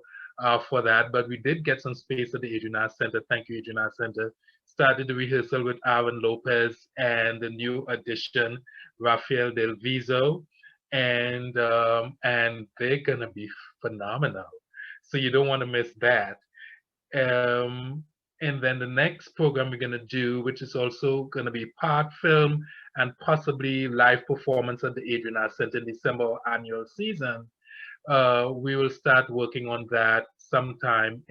for that, but we did get some space at the Adrian Arts Center. Thank you, Adrian Arts Center. Started the rehearsal with Aaron Lopez and the new addition, Rafael Del Viso. And they're going to be phenomenal. So you don't want to miss that. And then the next program we're going to do, which is also going to be part film and possibly live performance at the Adrian Arts Center in December annual season. We will start working on that sometime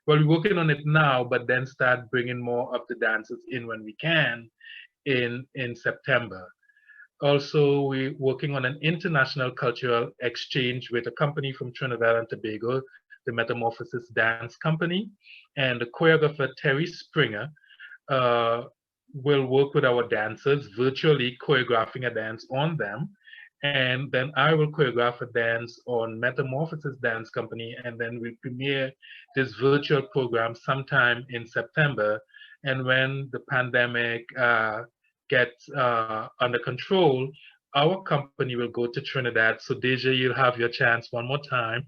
we're working on it now, but then start bringing more of the dancers in when we can in September. Also, we're working on an international cultural exchange with a company from Trinidad and Tobago, the Metamorphosis Dance Company, and the choreographer Terry Springer will work with our dancers virtually, choreographing a dance on them. And then I will choreograph a dance on Metamorphosis Dance Company, and then we premiere this virtual program sometime in September. And when the pandemic gets under control, our company will go to Trinidad. So Deja, you'll have your chance one more time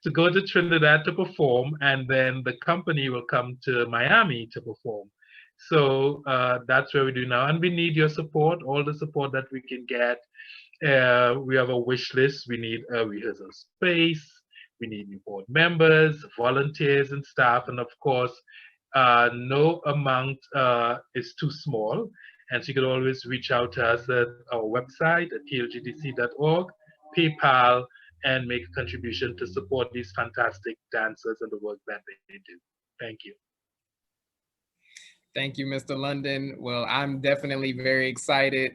to go to Trinidad to perform, and then the company will come to Miami to perform. So that's where we do now, and we need your support, all the support that we can get. We have a wish list. We need a rehearsal space. We need new board members, volunteers, and staff, and of course, no amount is too small. And so you can always reach out to us at our website at plgdc.org, PayPal, and make a contribution to support these fantastic dancers and the work that they do. Thank you. Thank you, Mr. London. Well, I'm definitely very excited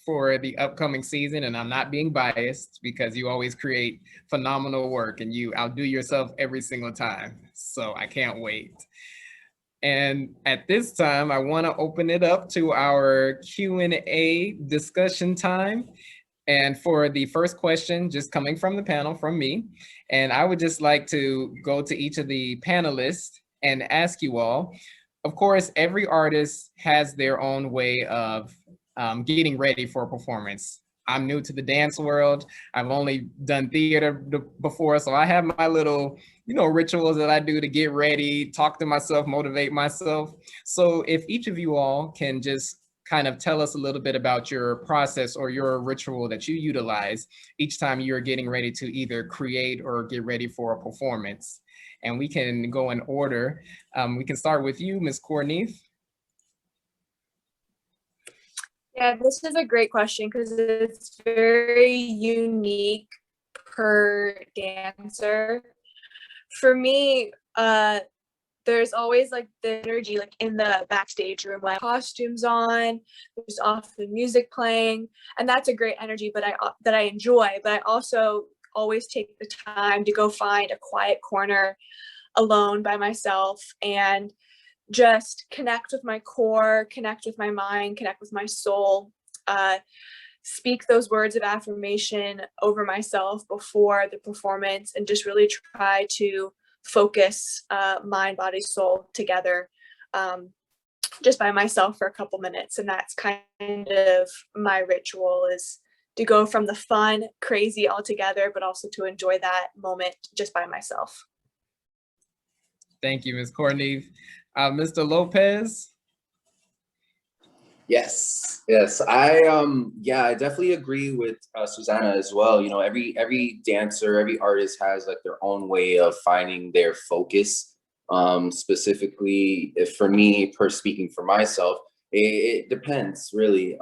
for the upcoming season, and I'm not being biased because you always create phenomenal work and you outdo yourself every single time. So I can't wait. And at this time, I want to open it up to our Q&A discussion time. And for the first question, just coming from the panel, from me, and I would just like to go to each of the panelists and ask you all, of course, every artist has their own way of getting ready for a performance. I'm new to the dance world. I've only done theater before, so I have my little, rituals that I do to get ready, talk to myself, motivate myself. So if each of you all can just kind of tell us a little bit about your process or your ritual that you utilize each time you're getting ready to either create or get ready for a performance. And we can go in order. We can start with you, Ms. Corneith. Yeah, this is a great question because it's very unique per dancer. For me, there's always like the energy like in the backstage room, like costumes on, there's often music playing, and that's a great energy that I enjoy. But I also always take the time to go find a quiet corner alone by myself and just connect with my core, connect with my mind, connect with my soul, speak those words of affirmation over myself before the performance, and just really try to focus mind, body, soul together just by myself for a couple minutes. And that's kind of my ritual, is to go from the fun, crazy all together, but also to enjoy that moment just by myself. Thank you, Ms. Corneith. Mr. Lopez. Yes. I definitely agree with Susanna as well. Every dancer, every artist has like their own way of finding their focus. Specifically, if for me, speaking for myself, it depends really.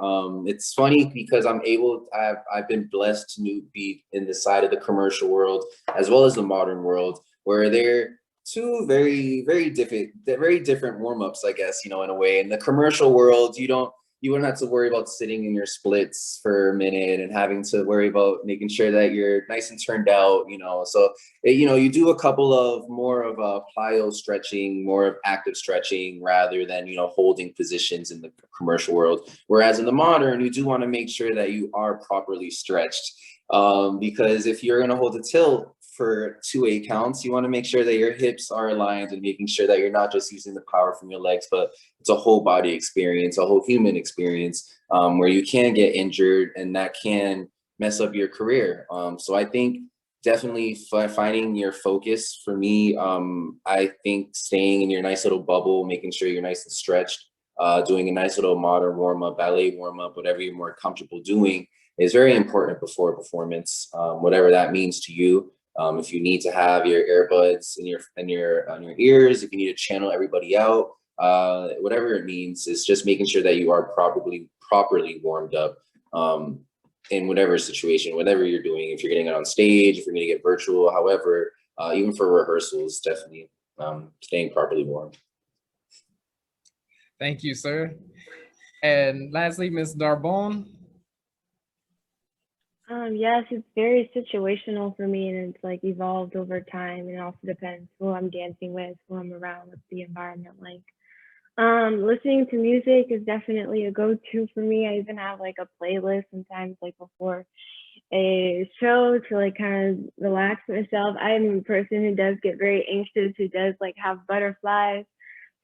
It's funny because I've been blessed to be in the side of the commercial world as well as the modern world, where they're two very different warm-ups, I guess, in a way. In the commercial world, you wouldn't have to worry about sitting in your splits for a minute and having to worry about making sure that you're nice and turned out, so you do a couple of more of a plyo stretching, more of active stretching, rather than holding positions in the commercial world. Whereas in the modern, you do want to make sure that you are properly stretched, because if you're going to hold a tilt for 2/8 counts, you want to make sure that your hips are aligned and making sure that you're not just using the power from your legs, but it's a whole body experience, a whole human experience, where you can get injured and that can mess up your career. So I think definitely finding your focus for me, I think staying in your nice little bubble, making sure you're nice and stretched, doing a nice little modern warm-up, ballet warm-up, whatever you're more comfortable doing is very important before a performance, whatever that means to you. If you need to have your earbuds in your ears, if you need to channel everybody out, whatever it means, is just making sure that you are properly warmed up in whatever situation, whatever you're doing. If you're getting it on stage, if you're going to get virtual, however, even for rehearsals, definitely staying properly warm. Thank you, sir. And lastly, Ms. Darbon. Yes, it's very situational for me, and it's like evolved over time, and it also depends who I'm dancing with, who I'm around, what's the environment like. Listening to music is definitely a go-to for me. I even have like a playlist sometimes, like before a show, to like kind of relax myself. I'm a person who does get very anxious, who does like have butterflies.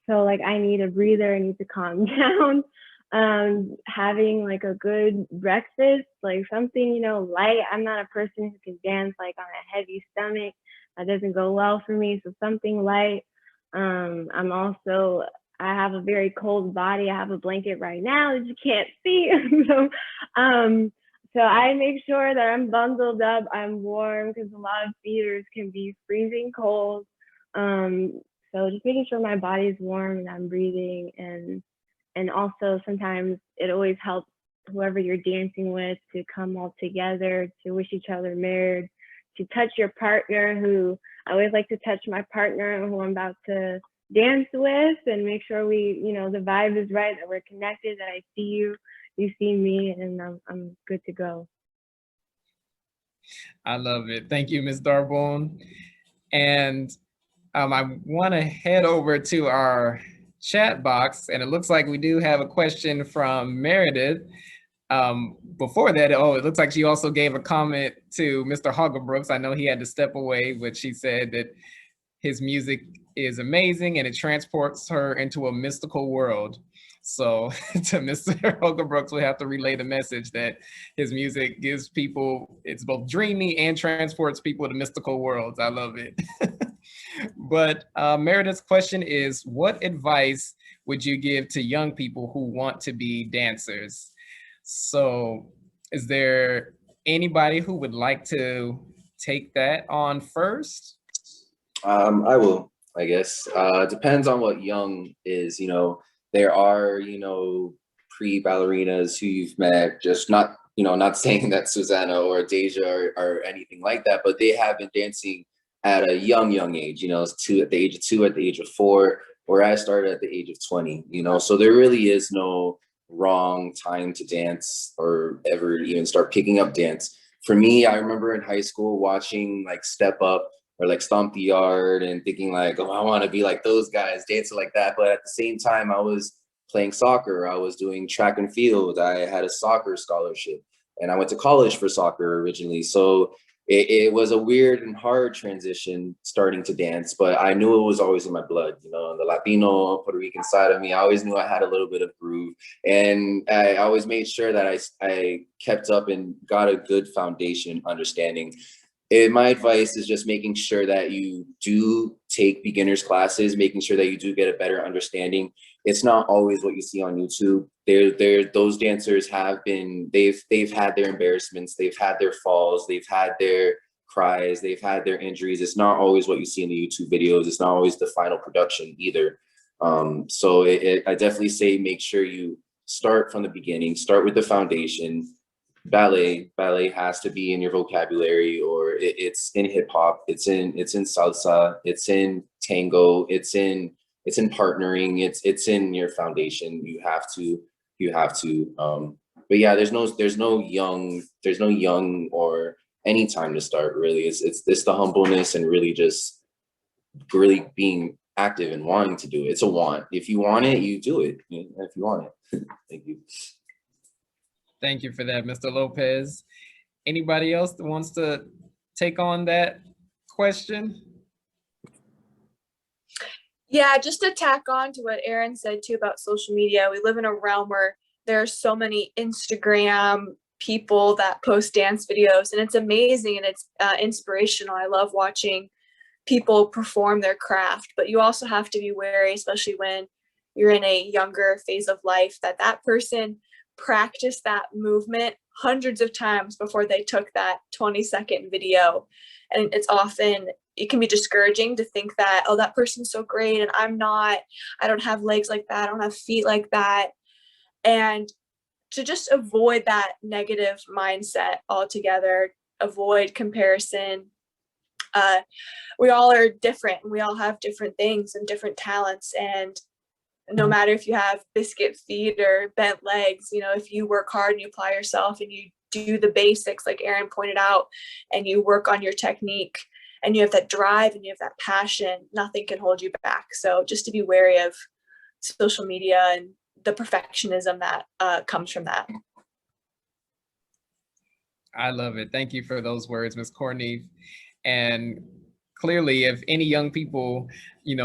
So like I need a breather, I need to calm down. Having like a good breakfast, like something, you know, light. I'm not a person who can dance like on a heavy stomach. That doesn't go well for me. So something light. I'm also, I have a very cold body. I have a blanket right now that you can't see. so, so I make sure that I'm bundled up, I'm warm, because a lot of theaters can be freezing cold. So just making sure my body's warm and I'm breathing, and also sometimes it always helps whoever you're dancing with to come all together, to wish each other married, to touch your partner, who I always like to touch my partner who I'm about to dance with, and make sure we, you know, the vibe is right, that we're connected, that I see you, you see me, and I'm good to go. I love it. Thank you, Ms. Darbone. And I want to head over to our chat box, and it looks like we do have a question from Meredith. Before that, oh, it looks like she also gave a comment to Mr. Haugabrooks. I know he had to step away, but she said that his music is amazing and it transports her into a mystical world. So to Mr. Haugabrooks, we have to relay the message that his music gives people, it's both dreamy and transports people to mystical worlds. I love it. But Meredith's question is, what advice would you give to young people who want to be dancers? So is there anybody who would like to take that on first? I will, I guess. Depends on what young is, you know. There are, you know, pre-ballerinas who you've met, just not, you know, not saying that Susanna or Deja or anything like that, but they have been dancing at a young age, you know, at the age of 2, at the age of 4, where I started at the age of 20, you know. So there really is no wrong time to dance or ever even start picking up dance. For me, I remember in high school watching like Step Up or like Stomp the Yard and thinking like, oh, I want to be like those guys, dancing like that. But at the same time, I was playing soccer. I was doing track and field. I had a soccer scholarship, and I went to college for soccer originally. So it was a weird and hard transition starting to dance, but I knew it was always in my blood, you know, the Latino, Puerto Rican side of me. I always knew I had a little bit of groove, and I always made sure that I kept up and got a good foundation understanding. And my advice is just making sure that you do take beginners classes, making sure that you do get a better understanding. It's not always what you see on YouTube. Those dancers have been, they've had their embarrassments, they've had their falls, they've had their cries, they've had their injuries. It's not always what you see in the YouTube videos. It's not always the final production either. So I definitely say make sure you start from the beginning, start with the foundation. Ballet has to be in your vocabulary, or it's in hip hop, it's in salsa, it's in tango, it's in partnering, it's in your foundation. You have to but yeah, there's no young or any time to start, really. It's the humbleness and really just really being active and wanting to do it. It's a want. If you want it, you do it, if you want it. Thank you. Thank you for that, Mr. Lopez. Anybody else that wants to take on that question? Yeah, just to tack on to what Aaron said too about social media, we live in a realm where there are so many Instagram people that post dance videos, and it's amazing and it's inspirational. I love watching people perform their craft, but you also have to be wary, especially when you're in a younger phase of life, that person practiced that movement hundreds of times before they took that 20-second video. And it can be discouraging to think that, oh, that person's so great and I'm not, I don't have legs like that, I don't have feet like that. And to just avoid that negative mindset altogether, avoid comparison. We all are different, and we all have different things and different talents, and no matter if you have biscuit feet or bent legs, if you work hard and you apply yourself and you do the basics like Aaron pointed out, and you work on your technique and you have that drive and you have that passion, nothing can hold you back. So just to be wary of social media and the perfectionism that comes from that. I love it. Thank you for those words, Ms. Courtney. And clearly, if any young people,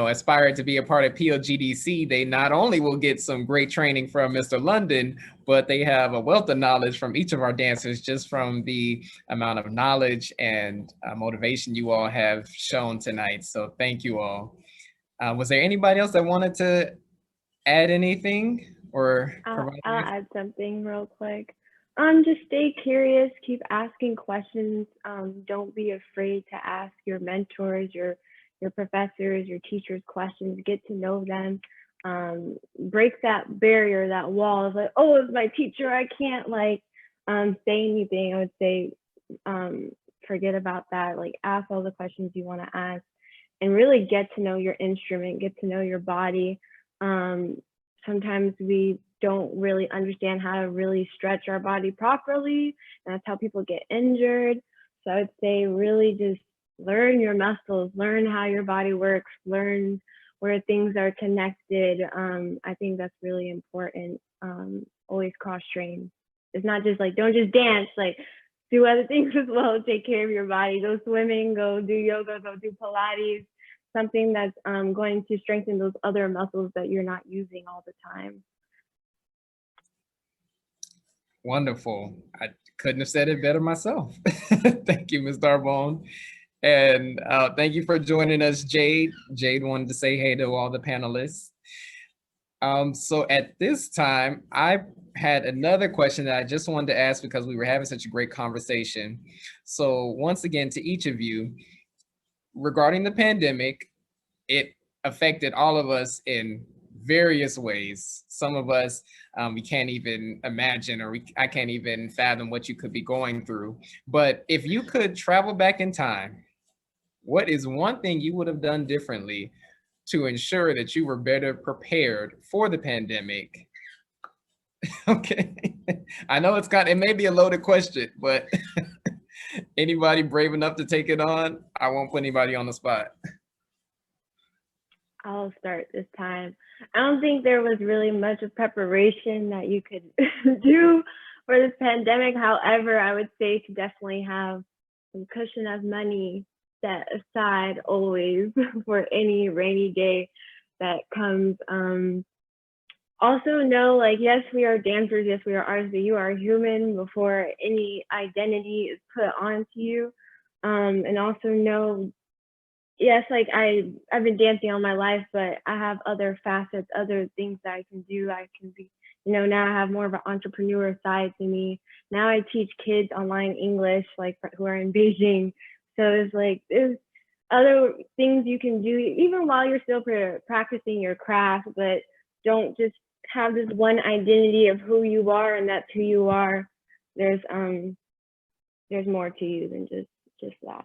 aspire to be a part of PLGDC, they not only will get some great training from Mr. London, but they have a wealth of knowledge from each of our dancers, just from the amount of knowledge and motivation you all have shown tonight. So thank you all. Was there anybody else that wanted to add anything or provide? I'll add something real quick. Just stay curious, keep asking questions. Don't be afraid to ask your mentors, your professors, your teachers questions. Get to know them. Break that barrier, that wall of like, oh, it's my teacher, I can't say anything. I would say forget about that. Like, ask all the questions you want to ask, and really get to know your instrument, get to know your body. Sometimes we don't really understand how to really stretch our body properly, and that's how people get injured. So I would say really just learn your muscles, learn how your body works, learn where things are connected. I think that's really important. Always cross-train. It's not just like, don't just dance, like do other things as well, take care of your body, go swimming, go do yoga, go do Pilates, something that's going to strengthen those other muscles that you're not using all the time. Wonderful. I couldn't have said it better myself. Thank you, Ms. Darbone. And thank you for joining us, Jade. Jade wanted to say hey to all the panelists. So at this time, I had another question that I just wanted to ask because we were having such a great conversation. So once again, to each of you, regarding the pandemic, it affected all of us in various ways. Some of us, we can't even imagine, or I can't even fathom what you could be going through. But if you could travel back in time, what is one thing you would have done differently to ensure that you were better prepared for the pandemic? Okay, I know it may be a loaded question, but anybody brave enough to take it on? I won't put anybody on the spot. I'll start this time. I don't think there was really much of preparation that you could do for this pandemic. However, I would say to definitely have some cushion of money set aside always for any rainy day that comes. Also know, like, yes, we are dancers, yes, we are artists, but you are human before any identity is put onto you. And also know, yes, like I've been dancing all my life, but I have other facets, other things that I can do. I can be, now I have more of an entrepreneur side to me. Now I teach kids online English, like who are in Beijing. So there's other things you can do, even while you're still practicing your craft, but don't just have this one identity of who you are and that's who you are. There's more to you than just that.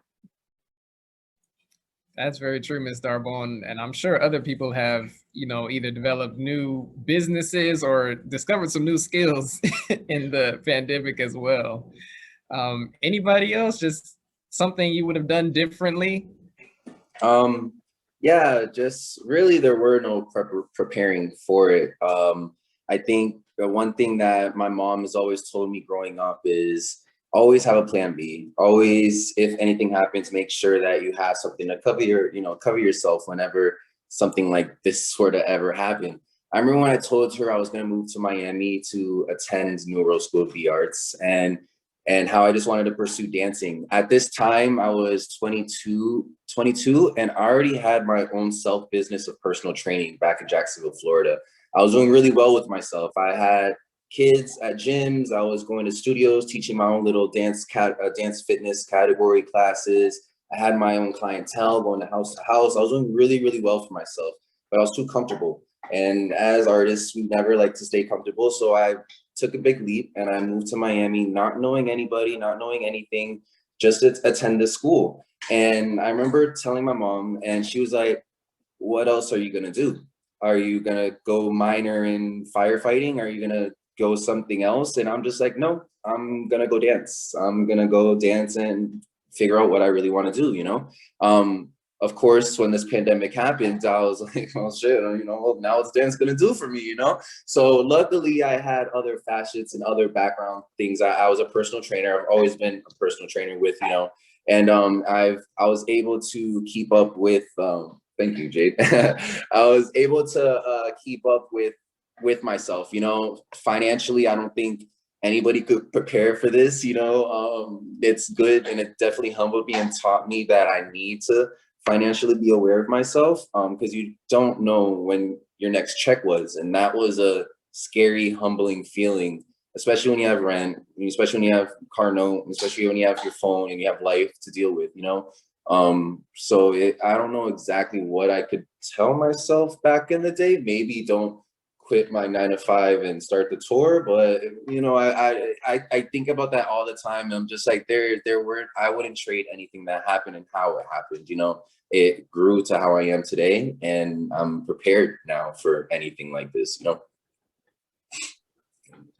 That's very true, Ms. Darbone. And I'm sure other people have, either developed new businesses or discovered some new skills in the pandemic as well. Anybody else, just something you would have done differently? Yeah, just really there were no preparing for it. I think the one thing that my mom has always told me growing up is always have a plan B. Always, if anything happens, make sure that you have something to cover yourself whenever something like this sort of ever happened. I remember when I told her I was going to move to Miami to attend New World School of the Arts and how I just wanted to pursue dancing. At this time, I was 22, and I already had my own self-business of personal training back in Jacksonville, Florida. I was doing really well with myself. I had kids at gyms. I was going to studios, teaching my own little dance fitness category classes. I had my own clientele, going to house. I was doing really, really well for myself, but I was too comfortable. And as artists, we never like to stay comfortable. So I took a big leap and I moved to Miami, not knowing anybody, not knowing anything, just to attend the school. And I remember telling my mom, and she was like, what else are you gonna do? Are you gonna go minor in firefighting? Are you gonna go something else? And I'm just like, no, I'm gonna go dance. I'm gonna go dance and figure out what I really wanna do, of course, when this pandemic happened, I was like, oh shit, you know, well, now what's dance gonna do for me, you know? So luckily I had other facets and other background things. I was a personal trainer. I've always been a personal trainer with, you know, and I was able to keep up with, thank you, Jade. I was able to keep up with myself, you know, financially. I don't think anybody could prepare for this, you know. It's good, and it definitely humbled me and taught me that I need to financially be aware of myself, because you don't know when your next check was, and that was a scary, humbling feeling, especially when you have rent, especially when you have car note, especially when you have your phone and you have life to deal with, you know. So I don't know exactly what I could tell myself back in the day. Maybe don't quit my 9-to-5 and start the tour, but you know, I think about that all the time. I'm just like, I wouldn't trade anything that happened and how it happened. You know, it grew to how I am today, and I'm prepared now for anything like this, you know.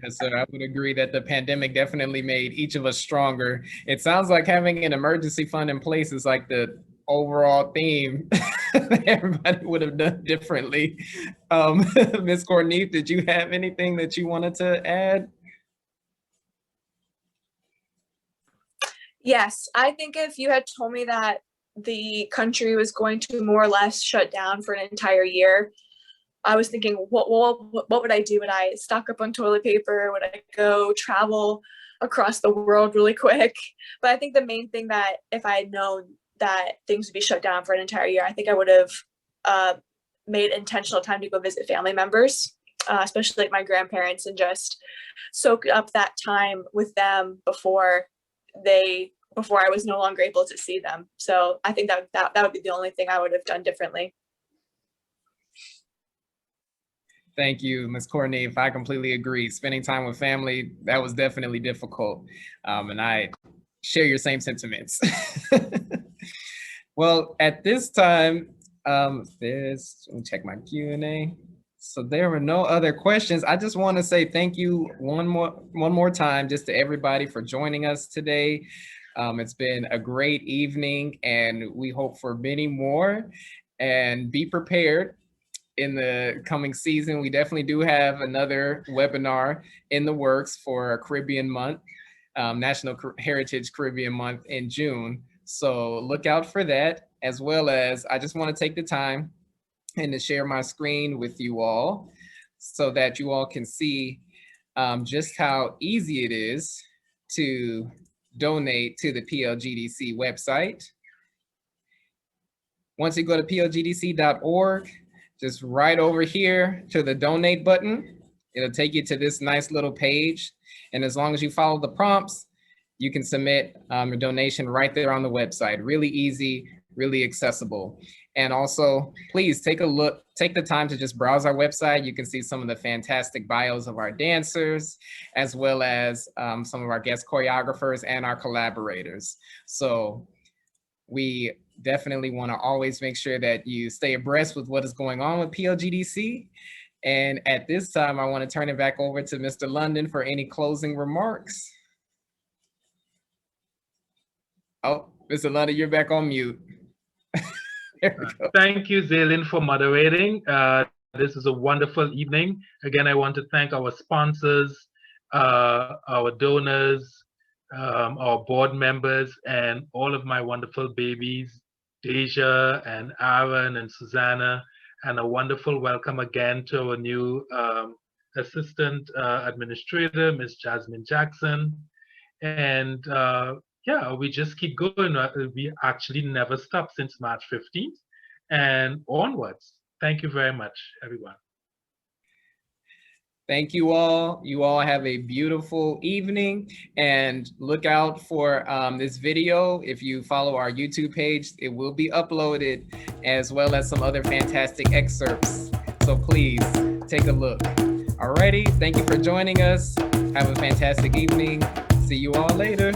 Yes, sir. I would agree that the pandemic definitely made each of us stronger. It sounds like having an emergency fund in place is like the overall theme everybody would have done differently. Ms. Corneef, did you have anything that you wanted to add? Yes, I think if you had told me that the country was going to more or less shut down for an entire year, I was thinking, what would I do? Would I stock up on toilet paper? Would I go travel across the world really quick? But I think the main thing that if I had known that things would be shut down for an entire year, I think I would have made intentional time to go visit family members, especially like my grandparents, and just soak up that time with them before I was no longer able to see them. So I think that would be the only thing I would have done differently. Thank you, Ms. Corneef. I completely agree. Spending time with family, that was definitely difficult. And I share your same sentiments. Well, at this time, let me check my Q&A. So there were no other questions. I just want to say thank you one more time just to everybody for joining us today. It's been a great evening, and we hope for many more, and be prepared. In the coming season, we definitely do have another webinar in the works for Caribbean Month, National Heritage Caribbean Month in June. So look out for that, as well as I just want to take the time and to share my screen with you all so that you all can see just how easy it is to donate to the PLGDC website. Once you go to plgdc.org, just right over here to the donate button, it'll take you to this nice little page. And as long as you follow the prompts, you can submit a donation right there on the website. Really easy, really accessible. And also, please take the time to just browse our website. You can see some of the fantastic bios of our dancers, as well as some of our guest choreographers and our collaborators. So we definitely want to always make sure that you stay abreast with what is going on with PLGDC. And at this time, I want to turn it back over to Mr. London for any closing remarks. Oh, Mr. London, you're back on mute. There we go. Thank you, Zaylin, for moderating. This is a wonderful evening. Again, I want to thank our sponsors, our donors, our board members, and all of my wonderful babies, Deja and Aaron and Susanna, and a wonderful welcome again to our new assistant administrator, Ms. Jasminejackson. And yeah, we just keep going. We actually never stop since March 15th and onwards. Thank you very much, everyone. Thank you all. You all have a beautiful evening, and look out for this video. If you follow our YouTube page, it will be uploaded, as well as some other fantastic excerpts. So please take a look. Alrighty, thank you for joining us. Have a fantastic evening. See you all later.